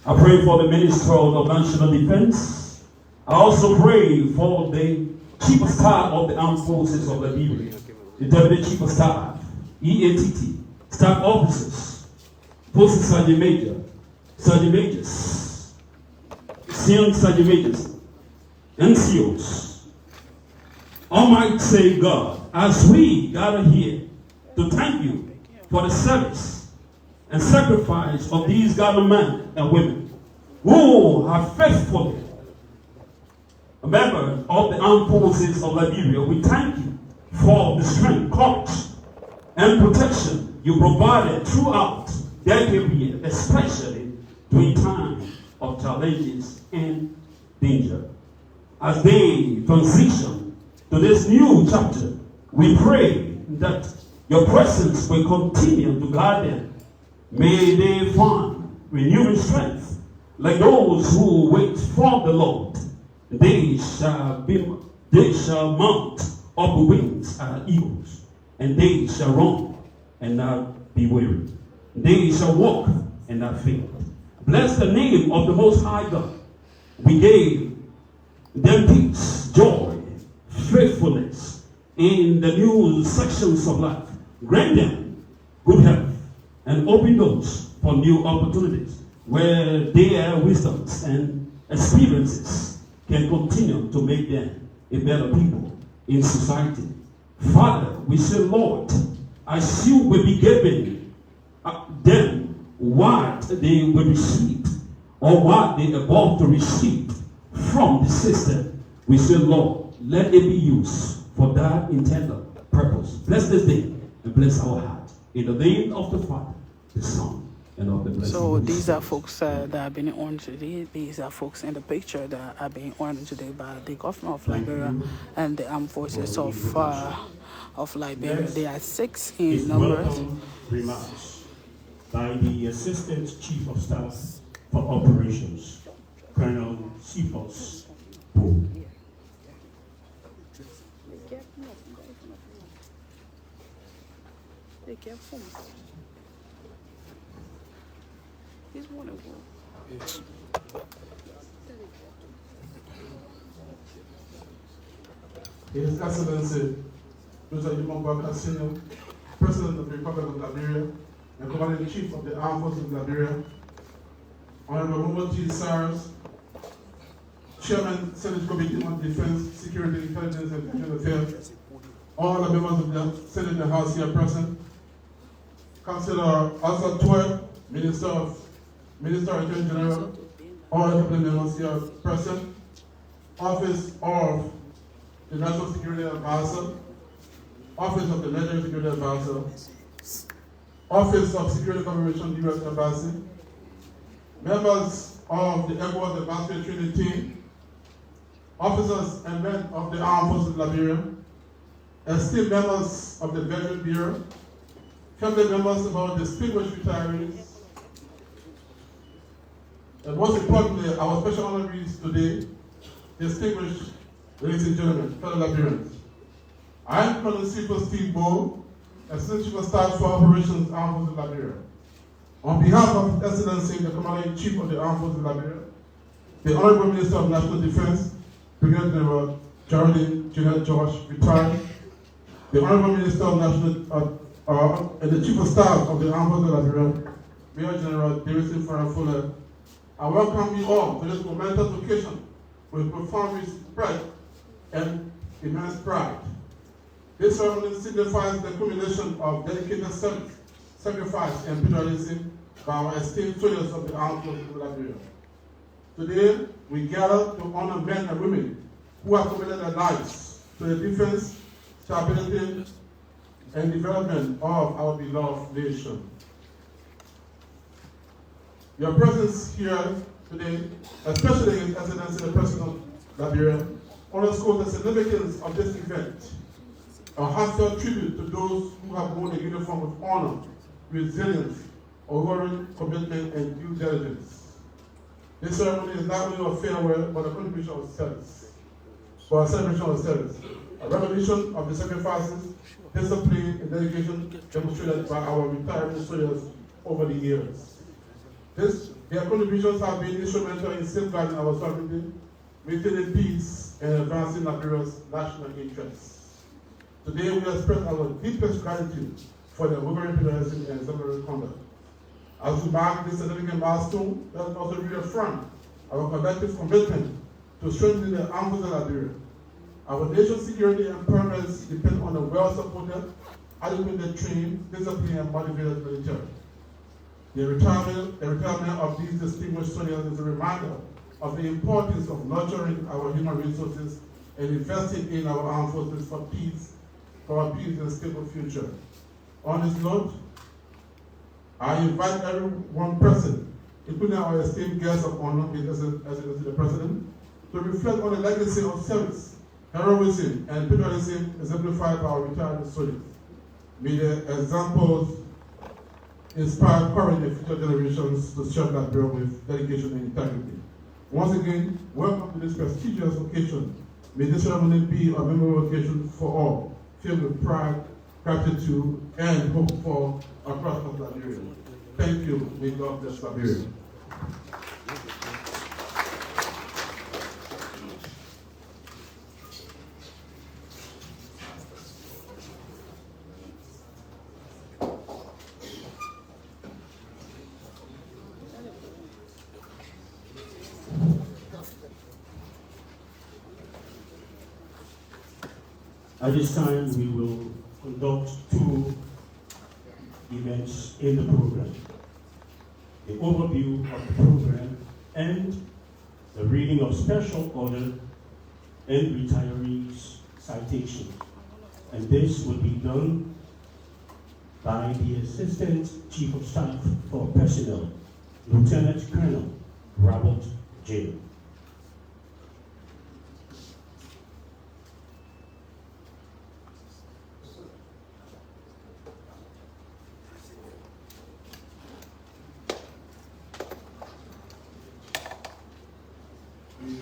S13: I pray for the Minister of National Defense. I also pray for the Chief of Staff of the Armed Forces of Liberia, the Deputy Chief of Staff, EATT, staff officers, Post Sergeant Major, Sergeant Majors, Senior Sergeant Majors, NCOs. Almighty God, as we gather here to thank you for the service and sacrifice of these gathered men and women who have faithfully a member of the Armed Forces of Liberia, we thank you for the strength, courage, and protection you provided throughout their career, especially during times of challenges and danger. As they transition to this new chapter, we pray that your presence will continue to guide them. May they find renewing strength like those who wait for the Lord. They shall mount up with wings as eagles, and they shall run and not be weary. They shall walk and not faint. Bless the name of the Most High God. We gave them peace, joy, faithfulness in the new sections of life. Grant them good health and open doors for new opportunities where their wisdoms and experiences can continue to make them a better people in society. Father, we say, Lord, as you will be given them what they will receive or what they are about to receive from the system, we say, Lord, let it be used for that intended purpose. Bless this day and bless our heart. In the name of the Father, the Son, and of the Blessed.
S9: So these are folks that are being honored today. These are folks in the picture that are being honored today by the government of Liberia and the Armed Forces of Liberia. There are 6 in number.
S1: Remarks by the Assistant Chief of Staff for Operations, Colonel Cephas Bo.
S9: They get phones. He's one of them.
S14: His Excellency Dr. Boakai, Senior, President of the Republic of Liberia and Commander-in-Chief of the Armed Forces of Liberia, Honorable Momoty Sars, Chairman, Senate Committee on Defense, Security, Intelligence, and Internal Affairs, all the members of the Senate and House here present, Councillor Asa Tue, Minister, Attorney General, all the members here present, Office of the National Security Advisor, Office of the National Security Advisor, Office of Security Cooperation, U.S. Embassy, members of the ECOWAS Ambassador Training Team, officers and men of the Armed Forces of Liberia, esteemed members of the Veteran Bureau, family members of our distinguished retirees, and most importantly, our special honorees today, distinguished ladies and gentlemen, fellow Liberians. I am Colonel Super Steve Bowe, Assistant Chief of Staff for Operations, Armed Forces of Liberia. On behalf of His Excellency, the Commander-in-Chief of the Armed Forces of Liberia, the Honorable Minister of National Defense, Brigadier General Geraldine General George, retired, the Honorable Minister of National and the Chief of Staff of the Armed Forces of Liberia, Major General Davison Farah Fuller, I welcome you all to this momentous occasion with profound respect and immense pride. This ceremony signifies the culmination of dedicated service, sacrifice, and patriotism by our esteemed soldiers of the Armed Forces of Liberia. Today, we gather to honor men and women who have committed their lives to the defense, stability, and development of our beloved nation. Your presence here today, especially His Excellency the President of Liberia, underscores the significance of this event. A heartfelt tribute to those who have worn a uniform of honor, resilience, unwavering commitment, and due diligence. This ceremony is not only a farewell, but a contribution of service. For a celebration of service, a recognition of the sacrifices, discipline, and dedication demonstrated by our retiring soldiers over the years. Their contributions have been instrumental in safeguarding our sovereignty, maintaining peace, and advancing Liberia's national interests. Today, we express our deepest gratitude for their unwavering patriotism and exemplary conduct. As we mark this significant milestone, let us also reaffirm our collective commitment to strengthening the Armed Forces of Liberia. Our nation's security and permanence depend on a well-supported, adequately trained, disciplined, and motivated military. The retirement of these distinguished soldiers is a reminder of the importance of nurturing our human resources and investing in our armed forces for a peace and stable future. On this note, I invite everyone present, including our esteemed guests of honor, as the President, to reflect on the legacy of service, heroism, and patriotism exemplified by our retired soldiers. May the examples inspire courage in future generations to serve Liberia with dedication and integrity. Once again, welcome to this prestigious occasion. May this ceremony be a memorable occasion for all, filled with pride, gratitude, and hope for a prosperous Liberia. Thank you. May God bless Liberia.
S1: At this time, we will conduct two events in the program. The overview of the program and the reading of special order and retirees' citation. And this will be done by the Assistant Chief of Staff for Personnel, Lieutenant Colonel Robert J.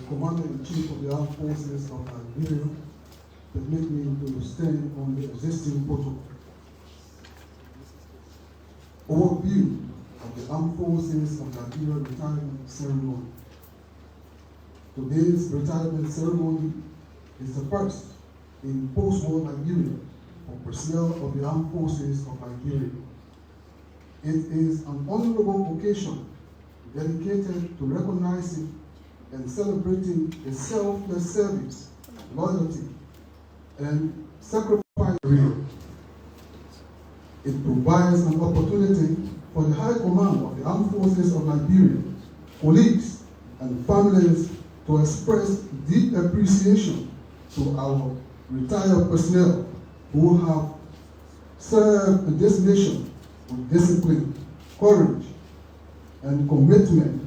S15: Commander-in-Chief of the Armed Forces of Liberia, permit me to stand on the existing protocol. Overview of the Armed Forces of Liberia retirement ceremony. Today's retirement ceremony is the first in post-war Liberia for personnel of the Armed Forces of Liberia. It is an honorable occasion dedicated to recognizing and celebrating a selfless service, loyalty, and sacrifice. It provides an opportunity for the High Command of the Armed Forces of Liberia, colleagues, and families to express deep appreciation to our retired personnel who have served this nation with discipline, courage, and commitment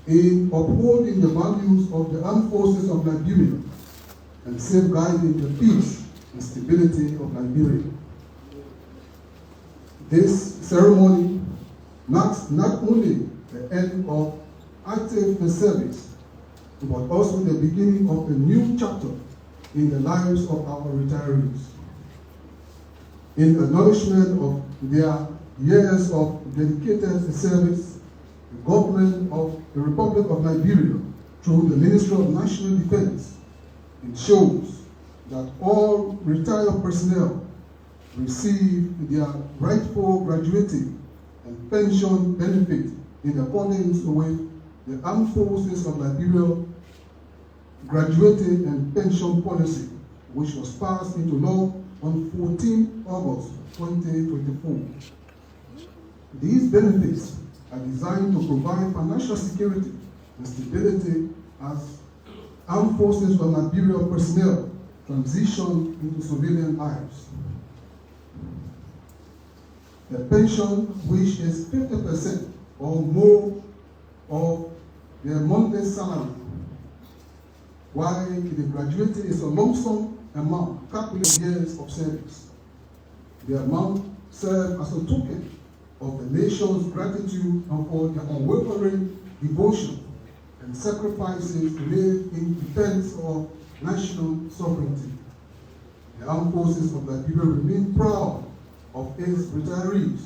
S15: in upholding the values of the Armed Forces of Liberia and safeguarding the peace and stability of Liberia. This ceremony marks not only the end of active service, but also the beginning of a new chapter in the lives of our retirees. In acknowledgement of their years of dedicated service, the government of the Republic of Liberia, through the Ministry of National Defense, ensures that all retired personnel receive their rightful gratuity and pension benefit in accordance with the Armed Forces of Liberia Graduating and Pension Policy, which was passed into law on 14 August 2024. These benefits are designed to provide financial security and stability as Armed Forces of Liberia personnel transition into civilian lives. The pension, which is 50% or more of their monthly salary, while the gratuity is a lump sum amount calculated years of service. The amount serves as a token of the nation's gratitude and for their unwavering devotion and sacrifices made in defense of national sovereignty. The Armed Forces of Liberia remain proud of its retirees,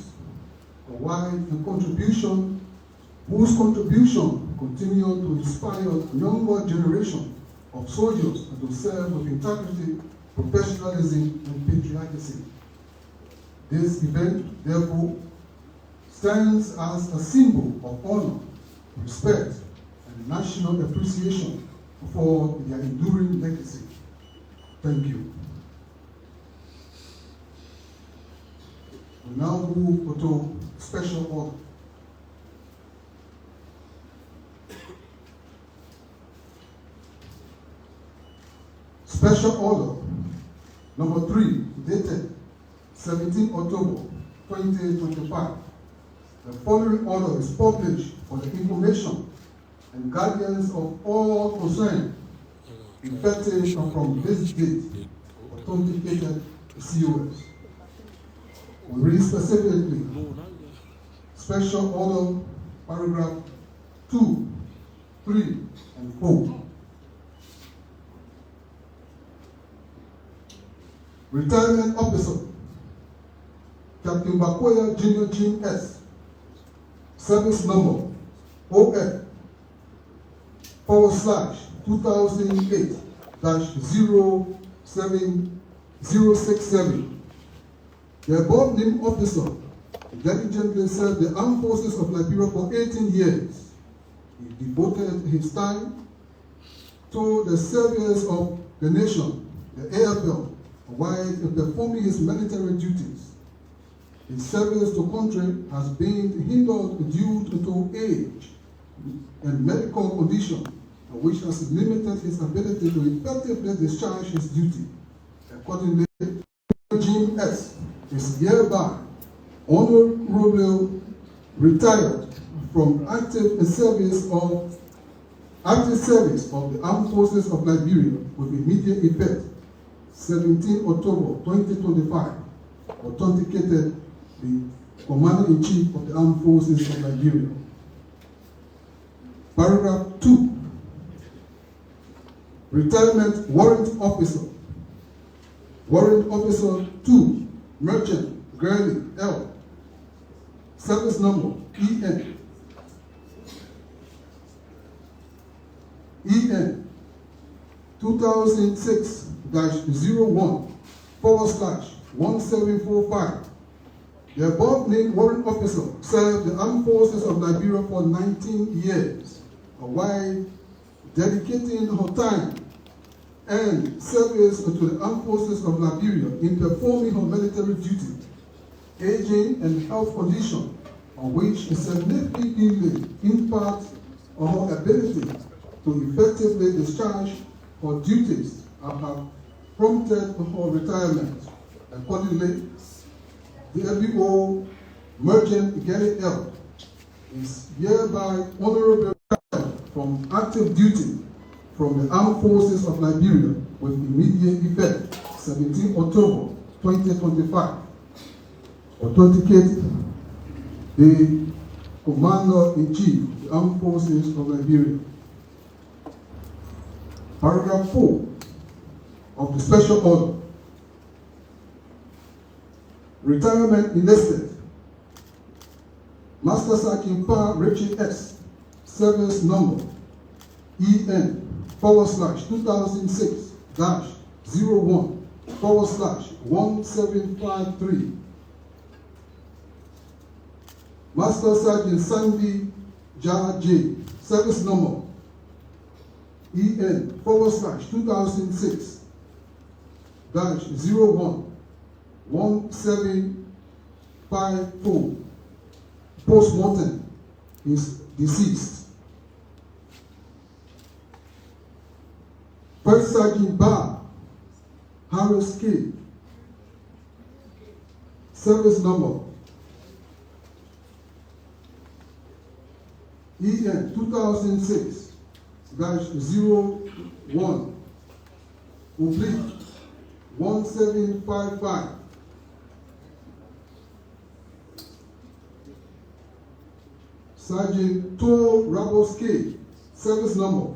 S15: whose contribution continue to inspire younger generation of soldiers to serve with integrity, professionalism, and patriotism. This event, therefore, stands as a symbol of honor, respect, and national appreciation for their enduring legacy. Thank you. We now move to special order. Special order number 3, dated 17 October 2025. The following order is published for the information and guidance of all concerned, effective from this date, authenticated COS. We read specifically Special Order paragraph 2, 3, and 4. Retirement Officer Captain Bakoya Junior Jim S. Service number OF/2008-07067. The above named officer diligently served the Armed Forces of Liberia for 18 years. He devoted his time to the service of the nation, the AFL, while performing his military duties. His service to country has been hindered due to age and medical condition, which has limited his ability to effectively discharge his duty. Accordingly, Jim S. is hereby honorably retired from active service of the Armed Forces of Liberia with immediate effect, 17 October 2025, authenticated the Commander-in-Chief of the Armed Forces of Liberia. Paragraph 2. Retirement Warrant Officer. Warrant Officer 2, Merchant Gurley L. Service number EN 2006-01/1745 The above-named warrant officer served the Armed Forces of Liberia for 19 years, while dedicating her time and service to the Armed Forces of Liberia in performing her military duty. Aging and health condition on which significantly impact on her ability to effectively discharge her duties and have prompted her retirement. Accordingly, the FBO Merchant Gary L. is hereby honorably retired from active duty from the Armed Forces of Liberia with immediate effect, 17 October 2025. Authenticated the Commander-in-Chief of the Armed Forces of Liberia. Paragraph 4 of the Special Order. Retirement enlisted. Master Sergeant Pa Richie S. Service number EN//01/1753. Master Sergeant Sandy Jala J. Service number EN//2006-01-1754. Post-mortem is deceased. First Sergeant Bar Harris K. Service number EN 2006-01/1755. Sergeant Tor Rabos K. Service number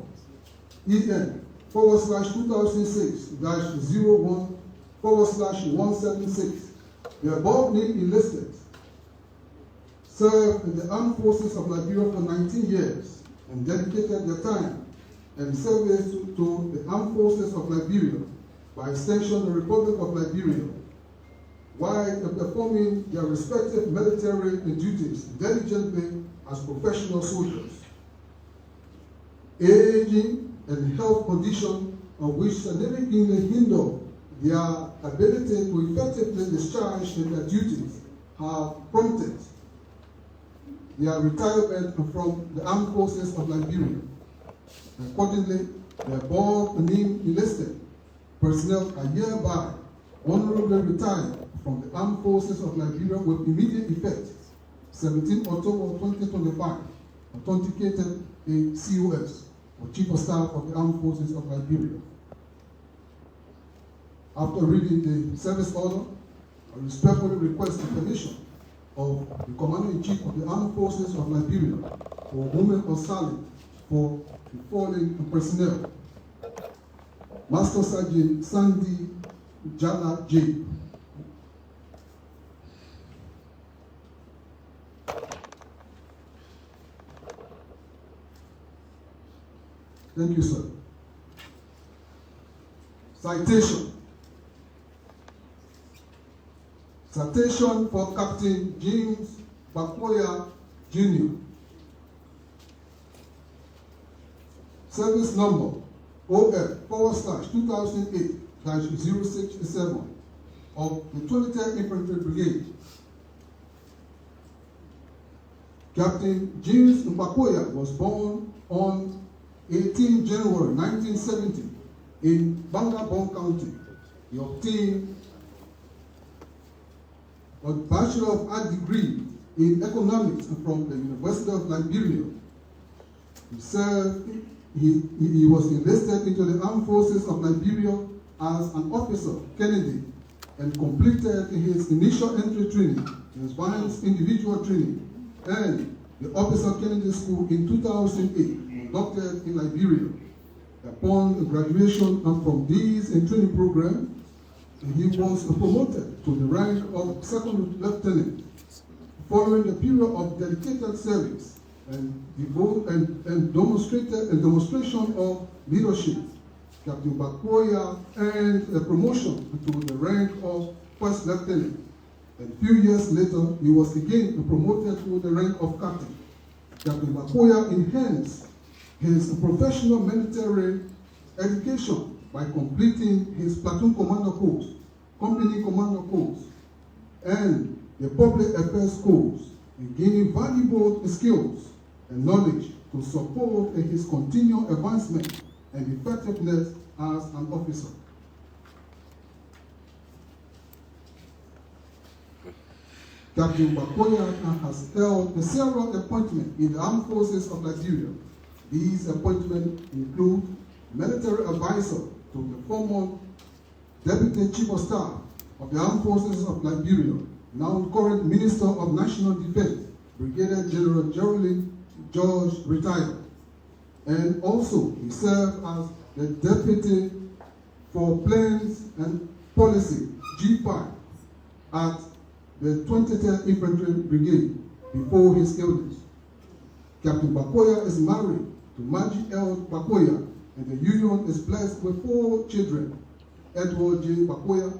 S15: EN//2006-01/176. The above named enlisted served in the Armed Forces of Liberia for 19 years and dedicated their time and service to the Armed Forces of Liberia, by extension the Republic of Liberia, while performing their respective military duties diligently as professional soldiers. Aging and health condition of which significantly hinder their ability to effectively discharge their duties have prompted their retirement from the Armed Forces of Liberia. Accordingly, the above named enlisted personnel are hereby honorably retired from the Armed Forces of Liberia with immediate effect, 17 October 2025, authenticated a COS, or Chief of Staff of the Armed Forces of Liberia. After reading the service order, I respectfully request the permission of the Commander-in-Chief of the Armed Forces of Liberia for a moment of silence for the following personnel. Master Sergeant Sandy Jala J. Thank you, sir. Citation. Citation for Captain James Bakoya, Jr. Service number OF/2008-067 of the 23rd Infantry Brigade. Captain James Bakoya was born on 18 January 1970 in Bangabong County. He obtained a Bachelor of Art degree in economics from the University of Liberia. He was enlisted into the Armed Forces of Liberia as an officer, Kennedy, and completed his initial entry training, his advanced individual training, and the Officer Kennedy School in 2008, conducted in Liberia. Upon graduation from these training programs, he was promoted to the rank of second lieutenant. Following the period of dedicated service and demonstration of leadership, Captain Bakoya earned a promotion to the rank of first lieutenant and a few years later, he was again promoted to the rank of captain. Captain Bakoya enhanced his professional military education by completing his platoon commander course, company commander course, and the public affairs course, and gaining valuable skills and knowledge to support his continual advancement and effectiveness as an officer. Captain Bakoya has held several appointments in the Armed Forces of Liberia. These appointments include military advisor to the former Deputy Chief of Staff of the Armed Forces of Liberia, now current Minister of National Defense, Brigadier General Geraldine George, retired. And also, he served as the Deputy for Plans and Policy, G5, at the 23rd Infantry Brigade before his illness. Captain Bakoya is married to Margie L. Bakoya, and the union is blessed with 4 children: Edward J. Bakoya,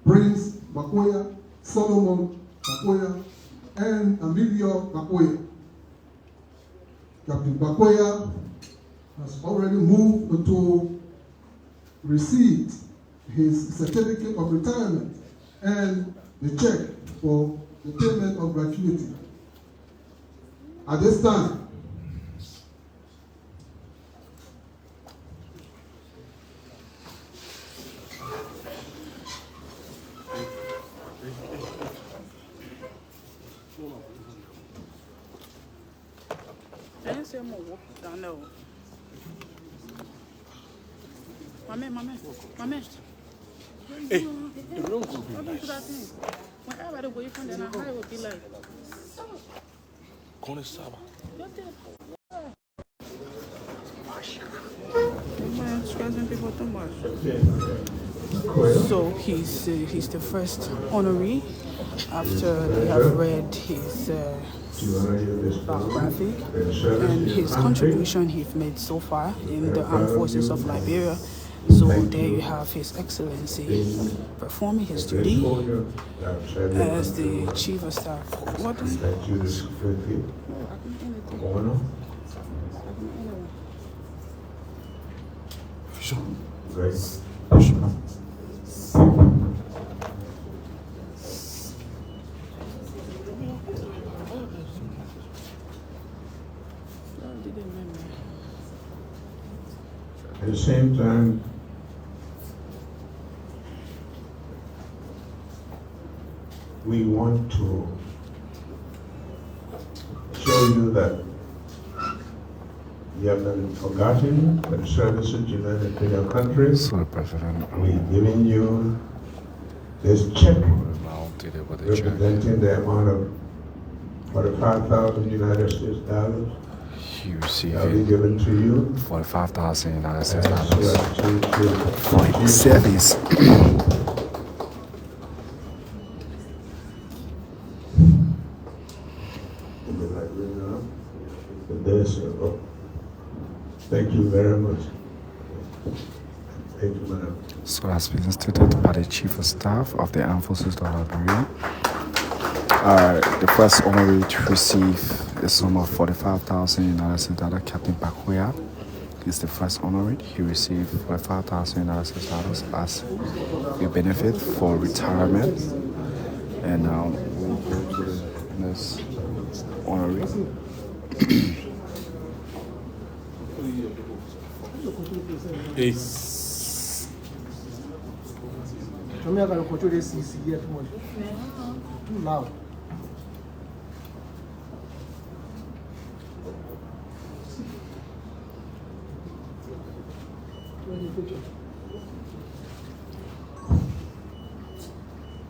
S15: Prince Bakoya, Solomon Bakoya, and Amelia Bakoya. Captain Bakoya has already moved to receive his certificate of retirement and the check for the payment of gratuity. At this time,
S11: Hey, the room will be
S9: What
S11: nice.
S9: do that thing? When everybody go from there, how it would be like.
S11: Corner Saba.
S9: Stressing people too much. So he's the first honoree after they have read his biography and his contribution he's made so far in the Armed Forces of Liberia. So there you have His Excellency performing his duty as the Chief of Staff. What?
S12: At the same time, we want to show you that you have not forgotten the services you rendered to your country. We're giving you this check representing the amount of $45,000 United States dollars.
S2: He received
S12: I'll be given to you
S2: 45,000 United States dollars for his service.
S12: Thank you very much. Thank you, madam.
S2: So that's been instituted by the Chief of Staff of the Armed Forces of Liberia. The first honoree to receive a sum of 45,000 United States dollars, Captain Bakoya. He's the first honoree. He received 45,000 United States dollars as a benefit for retirement. And now we'll go to the next honoree.
S11: I'm not going to control this yet too much. Too loud.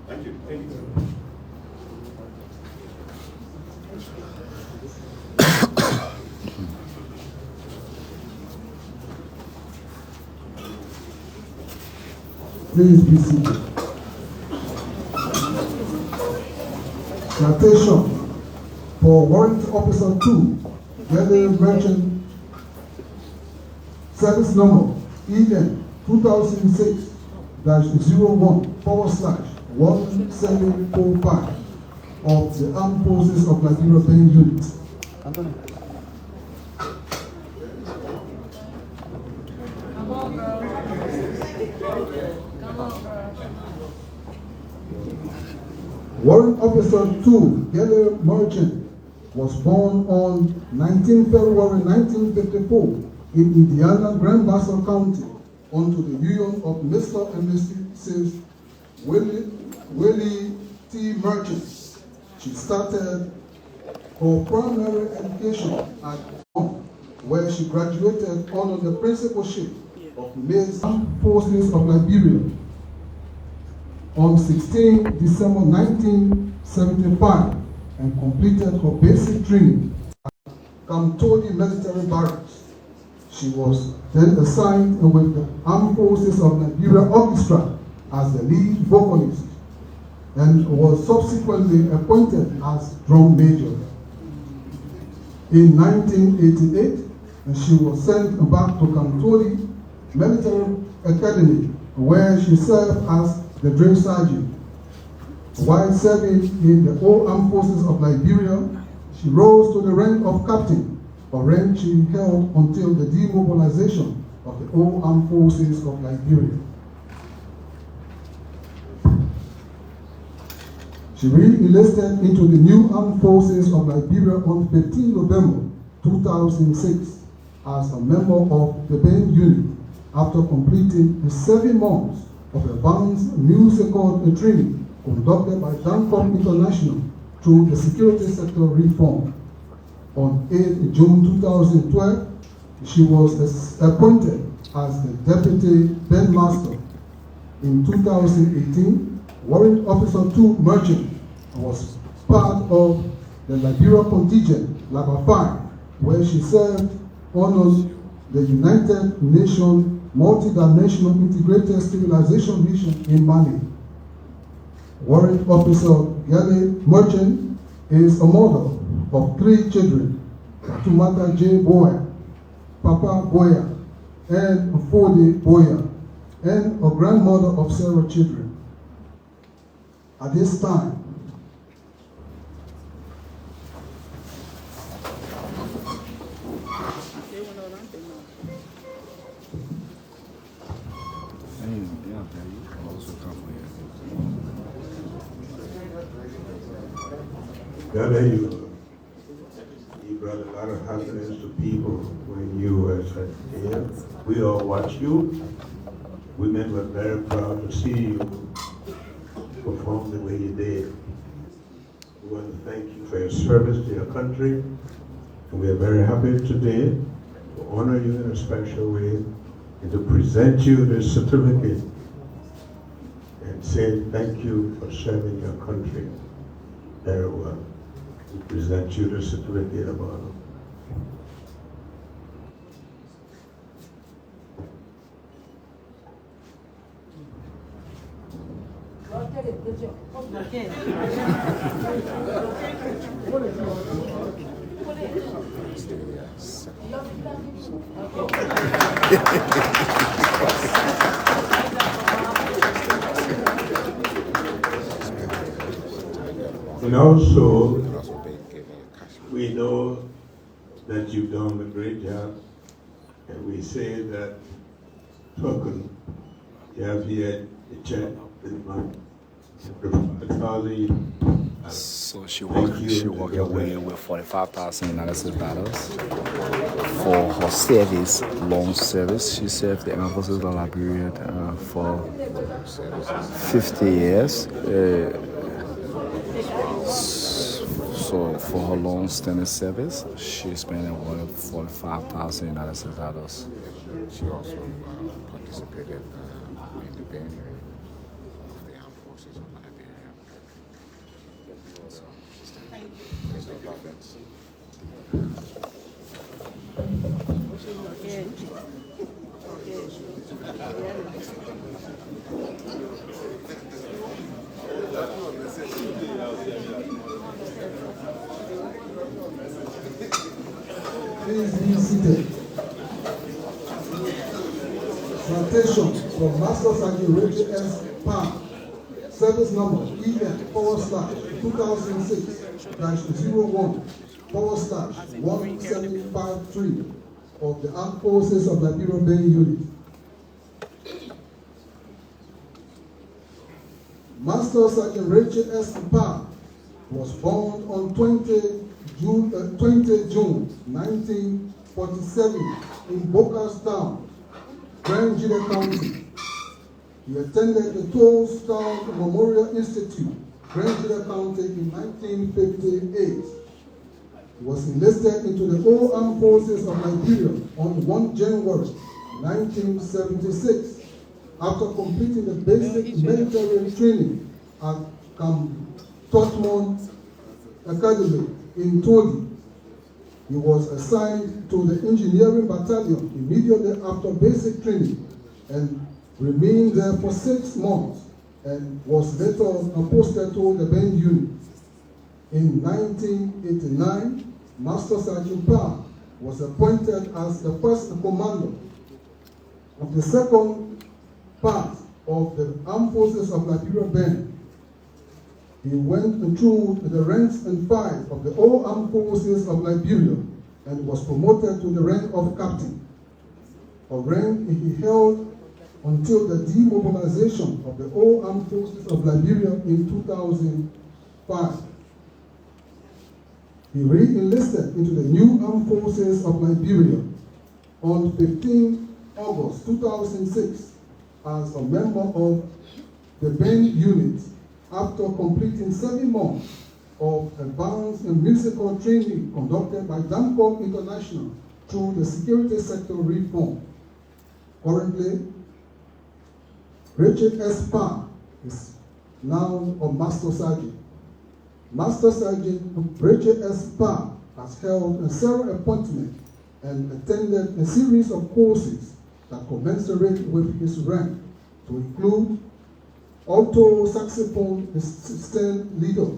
S10: Thank you. Thank you.
S15: Please be seated. Citation for Warrant Officer 2, Gather Merchant, Service Number EN 2006-01/, 1745 of the Armed Forces of Liberia unit. Warrant Officer 2, Gele Merchant, was born on 19 February 1954 in Indiana, Grand Bassa County, onto the union of Mr. and Mrs. Willie T. Merchant. She started her primary education at home, where she graduated under the principalship of Ms. Armed Forces of Liberia on 16 December 1975 and completed her basic training at Kamtoli Military Barracks. She was then assigned with the Armed Forces of Liberia Orchestra as the lead vocalist and was subsequently appointed as drum major. In 1988, she was sent back to Kamtoli Military Academy, where she served as the drill sergeant. While serving in the All Armed Forces of Liberia, she rose to the rank of captain, a rank she held until the demobilization of the All Armed Forces of Liberia. She re-enlisted into the new Armed Forces of Liberia on 15 November 2006 as a member of the band unit after completing 7 months of advanced musical training conducted by Dancom International through the security sector reform. On 8 June 2012, she was appointed as the deputy bandmaster. In 2018, Warrant Officer 2 Merchant was part of the Liberia contingent, Laba 5, where she served on the United Nations Multidimensional Integrated Stabilization Mission in Mali. Warrant Officer Gale Merchant is a mother of 3 children, Tumata J. Boya, Papa Boya, and Fode Boya, and a grandmother of several children. At this time,
S12: Brother, you brought a lot of happiness to people when you were here. We all watched you. Women were very proud to see you perform the way you did. We want to thank you for your service to your country. And we are very happy today to honor you in a special way and to present you this certificate and say thank you for serving your country very well. We present you the certificate of honor. And also, we know that you've done a great job, and we say that token, you have here a check this month.
S2: So she walked away with $45,000 for her service, long service. She served the Armed Forces of Liberia for 50 years. So for her long-standing service, she spent $45,000.
S16: She also participated in the band of the Armed Forces of Liberia. So there's no offense.
S15: Please be seated. Citation from Master Sergeant Rachel S. Palm, service number EN//01/1753 of the Armed Forces of Liberia Main Unit. Master Sergeant Richard S. Parr was born on 20 June 1947 in Boakai, Grand Jide County. He attended the Tollstown Memorial Institute, Grand Jide County in 1958. He was enlisted into the All Armed Forces of Liberia on 1 January 1976 after completing the basic military training at Totmont Academy in Todi. He was assigned to the engineering battalion immediately after basic training and remained there for 6 months and was later posted to the main unit. In 1989, Master Sergeant Parr was appointed as the first commander of the second part of the Armed Forces of Liberia Band. He went through the ranks and file of the All Armed Forces of Liberia and was promoted to the rank of captain, a rank he held until the demobilization of the All Armed Forces of Liberia in 2005. He re-enlisted into the new Armed Forces of Liberia on 15 August 2006 as a member of the band unit after completing 7 months of advanced and musical training conducted by DAMCOM International through the security sector reform. Currently, Richard S. Parr is now a Master Sergeant. Master Sergeant Richard S. Parr has held several appointments and attended a series of courses that commensurate with his rank, to include alto saxophone assistant leader,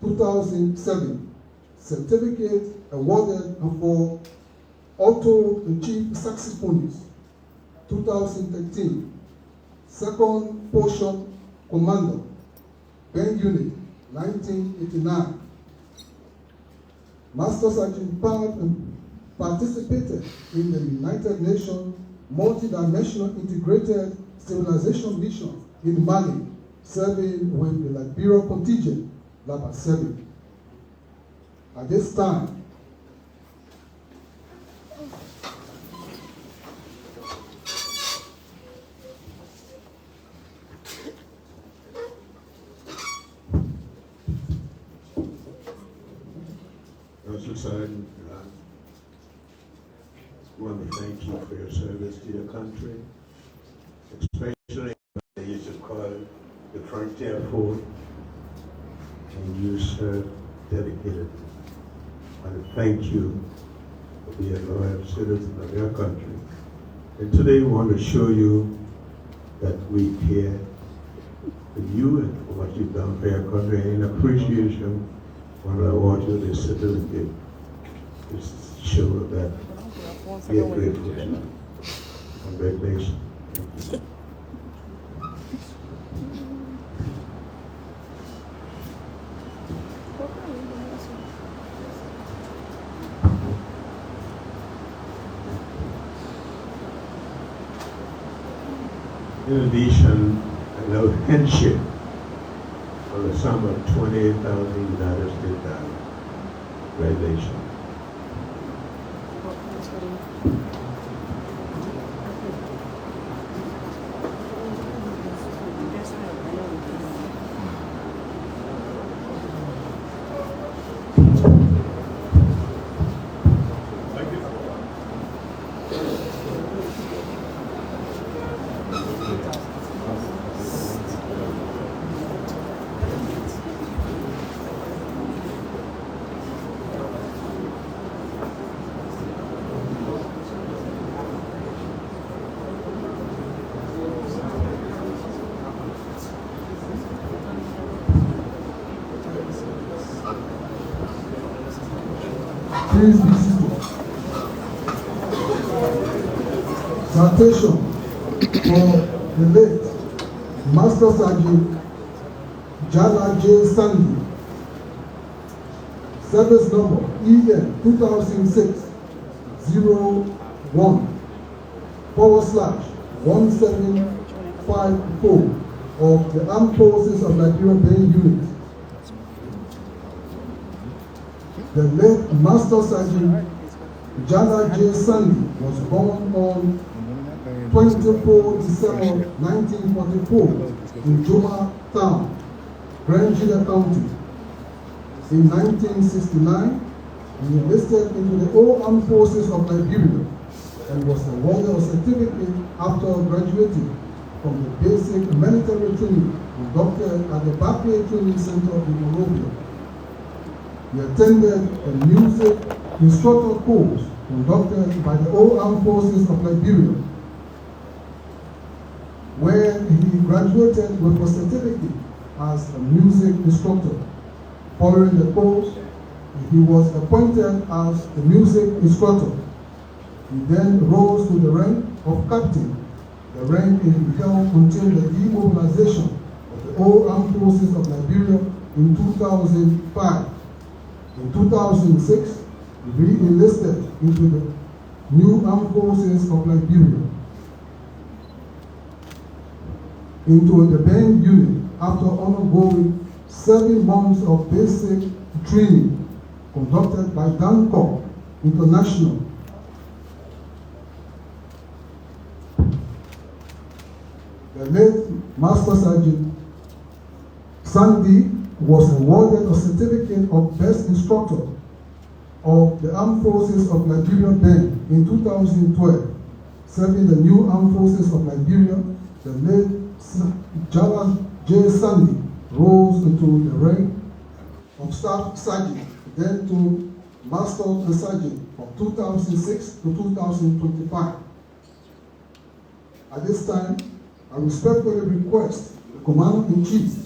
S15: 2007, certificate awarded for alto chief saxophonist, 2013, second portion commander, band unit, 1989. Master Sergeant Parr participated in the United Nations Multidimensional Integrated Civilization Mission in Mali, serving with the Liberia contingent, Laba 7. At this time,
S12: Mr. Sergeant, I want to thank you for your service to your country, especially you should call it the Frontier Force, and you serve dedicated. I want to thank you for being a loyal citizen of your country. And today we want to show you that we care for you and for what you've done for your country. In appreciation, I want to award you this certificate to show that we are grateful to you. Congratulations. In addition, a note handshake for the sum of $28,000 United States dollars. Congratulations.
S15: Please be seated. Citation for the late Master Sergeant Jala J. Sandy, service number EN 2006-01/1754 of the Armed Forces of Liberia Bay Unit. The late Master Sergeant Jala J. Sandy was born on 24 December 1944 in Juma Town, Grangeville County. In 1969, he enlisted into the All Armed Forces of Liberia and was awarded a certificate after graduating from the basic military training conducted at the Boakai Training Center in Monrovia. He attended a music instructor course conducted by the All Armed Forces of Liberia, where he graduated with a certificate as a music instructor. Following the course, he was appointed as the music instructor. He then rose to the rank of captain, the rank he held until the demobilization of the All Armed Forces of Liberia in 2005. In 2006, he re-enlisted into the new Armed Forces of Liberia, into the band unit after undergoing 7 months of basic training conducted by Dancock International. The late Master Sergeant Sandy was awarded a certificate of Best Instructor of the Armed Forces of Liberia Band in 2012. Serving the new Armed Forces of Liberia, the late Jala J. Sandy rose into the rank of Staff Sergeant, then to Master Sergeant from 2006 to 2025. At this time, I respectfully request the Commander-in-Chief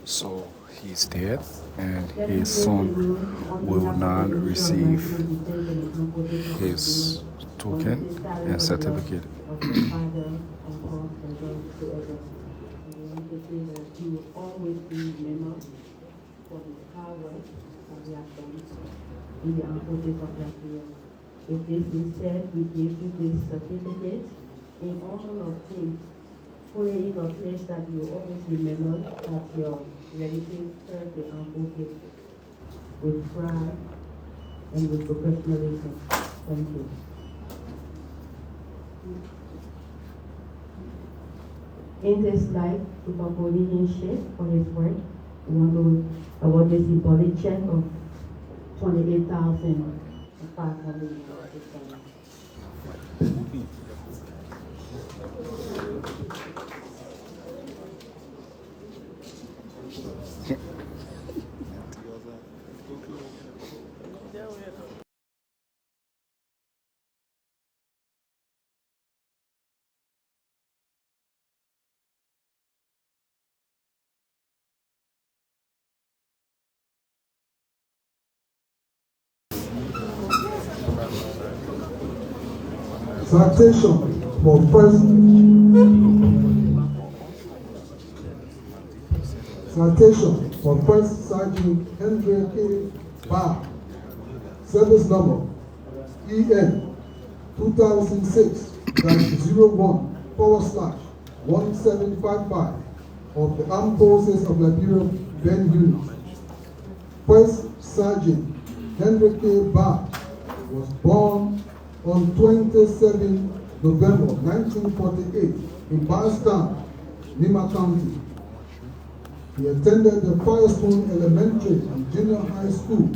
S2: So he's dead, and his son will now receive his token and certificate.
S17: He will always be remembered for his hard work that he has done in the Armed Forces of Liberia. With this being said, we give you this certificate in honor of him, putting in a place that you always remember that your relatives serve the Armed Forces with pride and with professionalism. Thank you. In this life, to Baboli Hinshe for his work, we want to award this symbolic check of $28,500.
S15: Citation for First Sergeant Henry K. Barr, service number EN 2006-01/1755 of the Armed Forces of Liberia Band Unit. First Sergeant Henry K. Barr was born on 27 November 1948 in Boston, Lima County. He attended the Firestone Elementary and Junior High School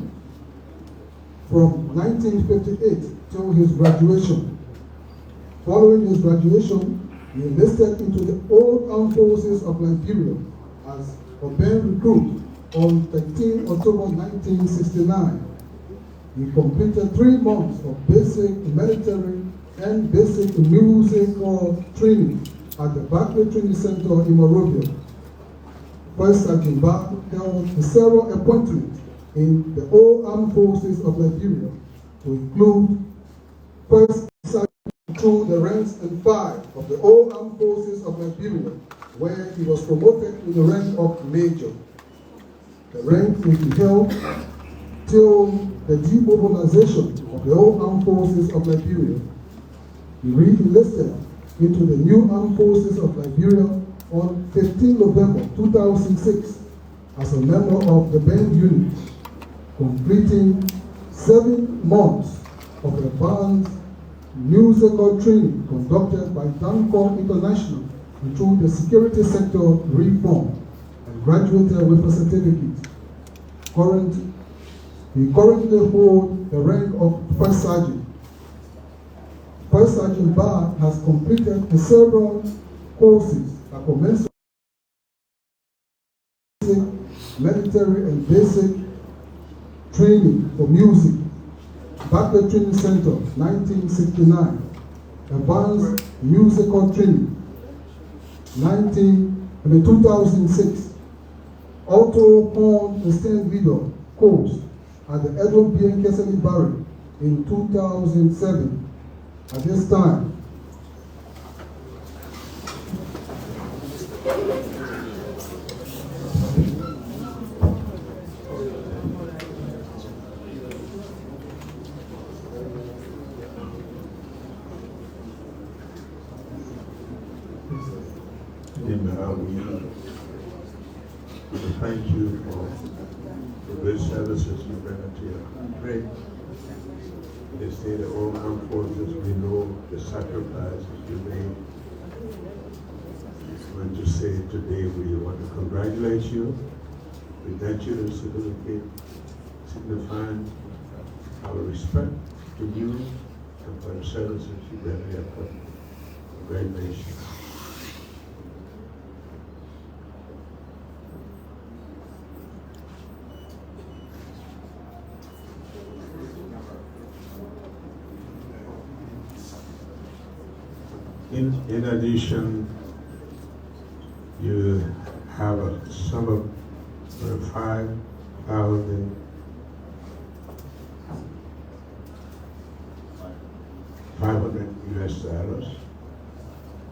S15: from 1958 till his graduation. Following his graduation, he enlisted into the Old Armed Forces of Liberia as a band recruit on 13 October 1969. He completed 3 months of basic military and basic musical training at the Boakai Training Center in Monrovia. First Sergeant Barr held several appointments in the all armed forces of Liberia, to include First Sergeant through the ranks and file of the all armed forces of Liberia, where he was promoted to the rank of Major. The rank he held till the demobilization of the all armed forces of Liberia. He re-enlisted into the new armed forces of Liberia on 15 November 2006 as a member of the band unit, completing 7 months of advanced musical training conducted by Dancor International through the security sector reform, and graduated with a certificate. He currently holds the rank of First Sergeant. First Sergeant Barr has completed several courses that commence military and basic training for music, Butler Training Center, 1969, Advanced Musical Training, 2006, Auto Horn and Stand Leader course at the Edward B. Kesseley Barry in 2007. At this time,
S12: we thank you for the great services you rendered to your country. They say the all armed forces, we know the sacrifices you made. I want to say today we want to congratulate you. We thank you the certificate signifying our respect to you and for the services you rendered for a great nation. In addition, you have a sum of $5,000 $500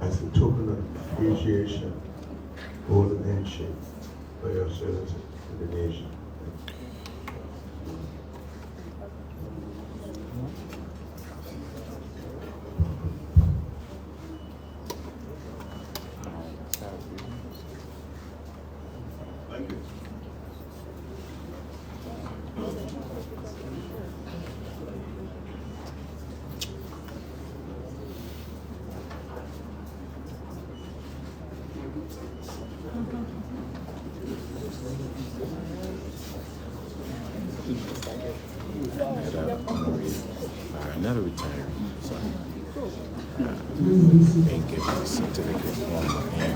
S12: as a token of appreciation for the nation, for your service to the nation.
S16: Another retiree, so and give me a certificate and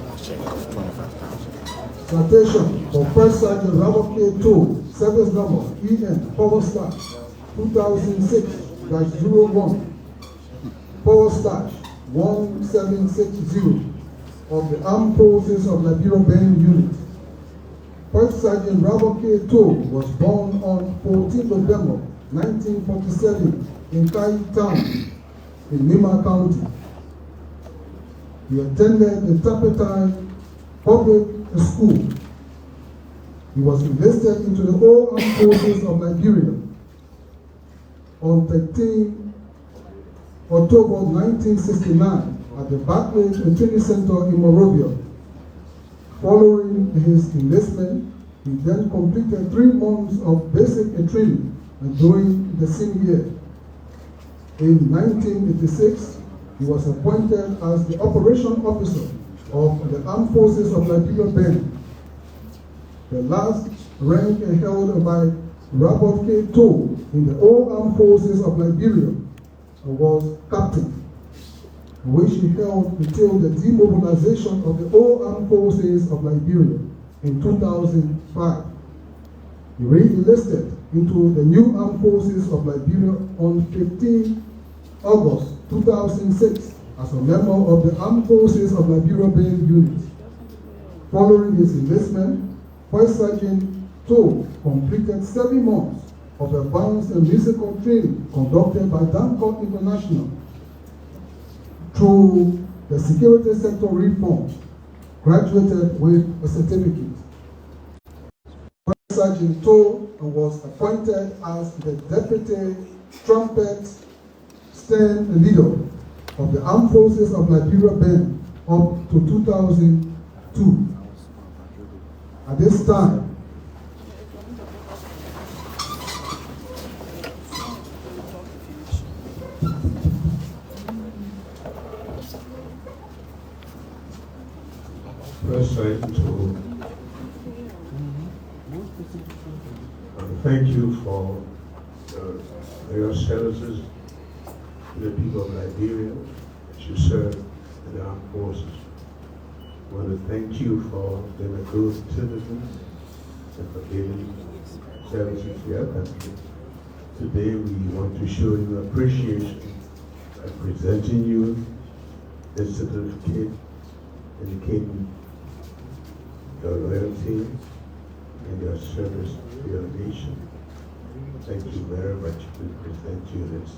S16: a check of $25,000.
S15: citation for First Sergeant Robert K. Toole, service number EN forward slash 2006-01 forward slash 1760 of the Armed Forces of Liberia Band Unit. First Sergeant Robert K. Toole was born on 14 November 1947 in Kai Town in Nima County. He attended the Tapetai Public School. He was enlisted into the all armed forces of Liberia on 13 October 1969 at the Barclays Training Center in Monrovia. Following his enlistment, he then completed 3 months of basic training and during the same year. In 1986, he was appointed as the Operation Officer of the Armed Forces of Liberia Band. The last rank held by Robert K. Toole in the All Armed Forces of Liberia was Captain, which he held until the demobilization of the All Armed Forces of Liberia in 2005. He re-enlisted into the new Armed Forces of Liberia on 15 August 2006 as a member of the Armed Forces of Liberia Band Unit. Following his enlistment, First Sergeant Toe completed 7 months of advanced and musical training conducted by Dancourt International. Through the security sector reform, graduated with a certificate. First Sergeant Toe was appointed as the Deputy Trumpet Stand Leader of the Armed Forces of Liberia Band up to 2002. At this time,
S12: First, I'd like to thank you for your services to the people of Liberia that you serve in the armed forces. I want to thank you for being a good citizen and for giving services to your country. Today we want to show you appreciation by presenting you this certificate indicating your loyalty and your service to your nation. Thank you very much. We present you this.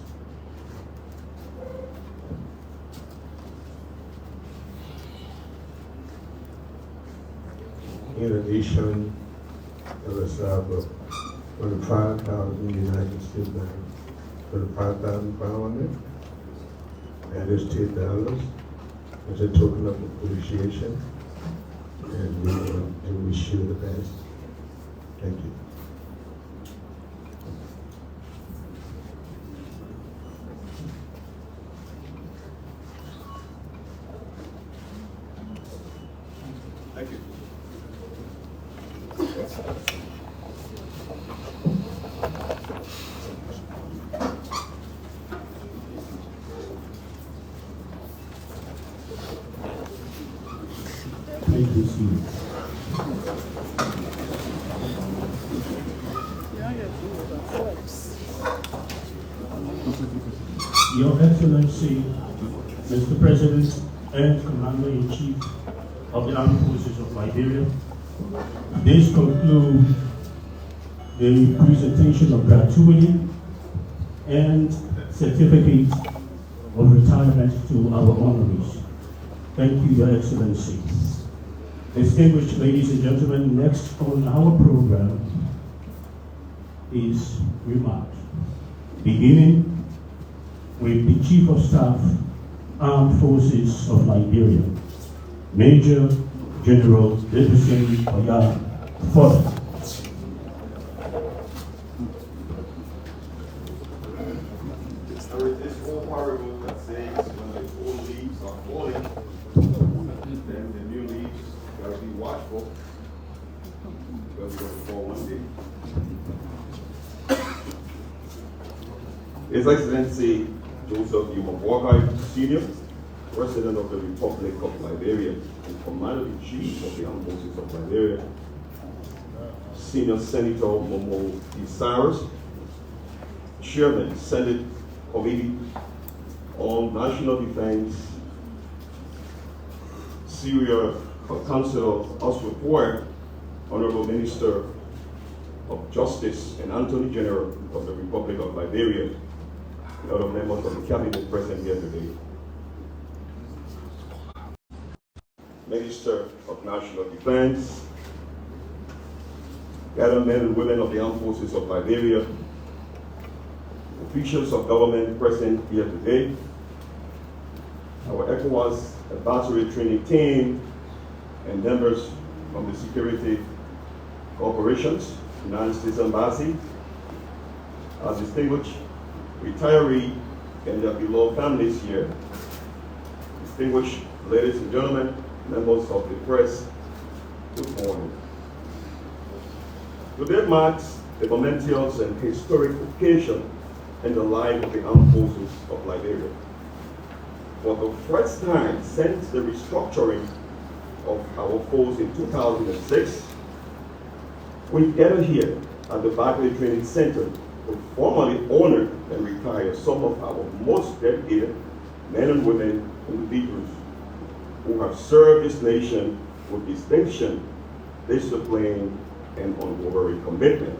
S12: In addition, there was about 25,000 United States dollars, 25,000 pounds, United States dollars, as a token of appreciation. And we want to wish you the best. Thank you.
S10: Thank you.
S1: Thank you, Steve. Your Excellency, Mr. President and Commander-in-Chief of the Armed Forces of Liberia, this concludes the presentation of gratuity and certificate of retirement to our honorees. Thank you, Your Excellency. Distinguished ladies and gentlemen, next on our program is remarks, beginning with the Chief of Staff, Armed Forces of Liberia, Major General Debusson Oya Ford.
S10: There is this old parable that says when the old leaves are falling, then the new leaves gotta be watchful because they're gonna fall one day. His Excellency Joseph Boakai Sr., President of the Republic of Liberia and Commander-in-Chief of the Armed Forces of Liberia, Senior Senator Momo D. Cyrus, Chairman, Senate Committee on National Defense, Syria Council of Report, Honorable Minister of Justice and Attorney General of the Republic of Liberia, and other members of the Cabinet present here today. Minister of National Defense, gathered men and women of the Armed Forces of Liberia, officials of government present here today, our ECOWAS advisory training team, and members from the security corporations, United States Embassy, our distinguished retiree and their beloved families here, distinguished ladies and gentlemen, members of the press, good morning. Today marks a momentous and historic occasion in the life of the Armed Forces of Liberia. For the first time since the restructuring of our force in 2006, we gather here at the Boakai Training Center to formally honor and retire some of our most dedicated men and women individuals who have served this nation with distinction, discipline, and unwavering commitment.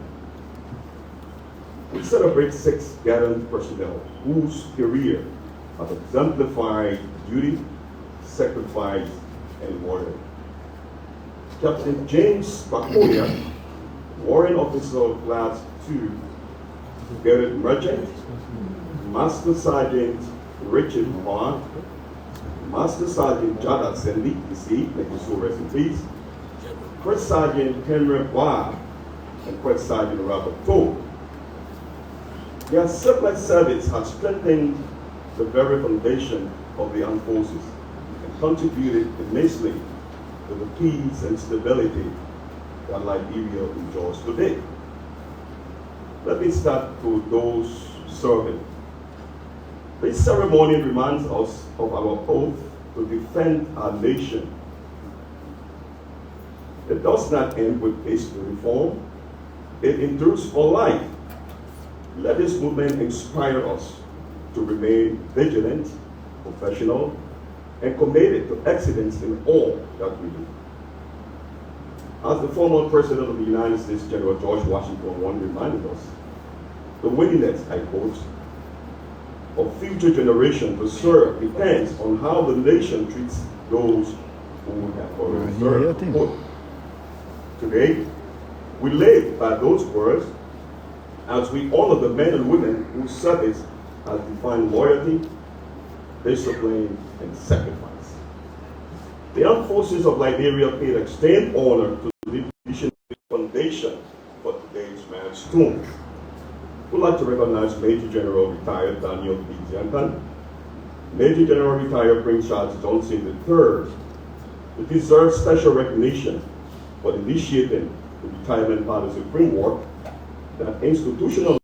S10: We celebrate 6 gallant personnel whose career have exemplified duty, sacrifice, and loyalty. Captain James Boakai, Warrant Officer Class 2, Garrett Merchant, Master Sergeant Richard Bond, Master Sergeant Jada Sendi, deceased, may his soul rest in peace, First Sergeant Henry Bob, and First Sergeant Robert Toll. Their selfless service has strengthened the very foundation of the armed forces and contributed immensely to the peace and stability that Liberia enjoys today. Let me start with those serving. This ceremony reminds us of our oath to defend our nation. It does not end with peaceful reform. It endures for life. Let this movement inspire us to remain vigilant, professional, and committed to excellence in all that we do. As the former President of the United States, General George Washington once reminded us, the willingness, I quote, of future generations to serve depends on how the nation treats those who have already served. Today, we live by those words as we honor the men and women whose service has defined loyalty, discipline, and sacrifice. The Armed Forces of Liberia paid extreme honor to the visionary foundation for today's milestone. We'd like to recognize Major General Retired Daniel B. Jantan, Major General Retired Prince Charles Johnson III, who deserves special recognition for initiating the retirement policy framework that institutional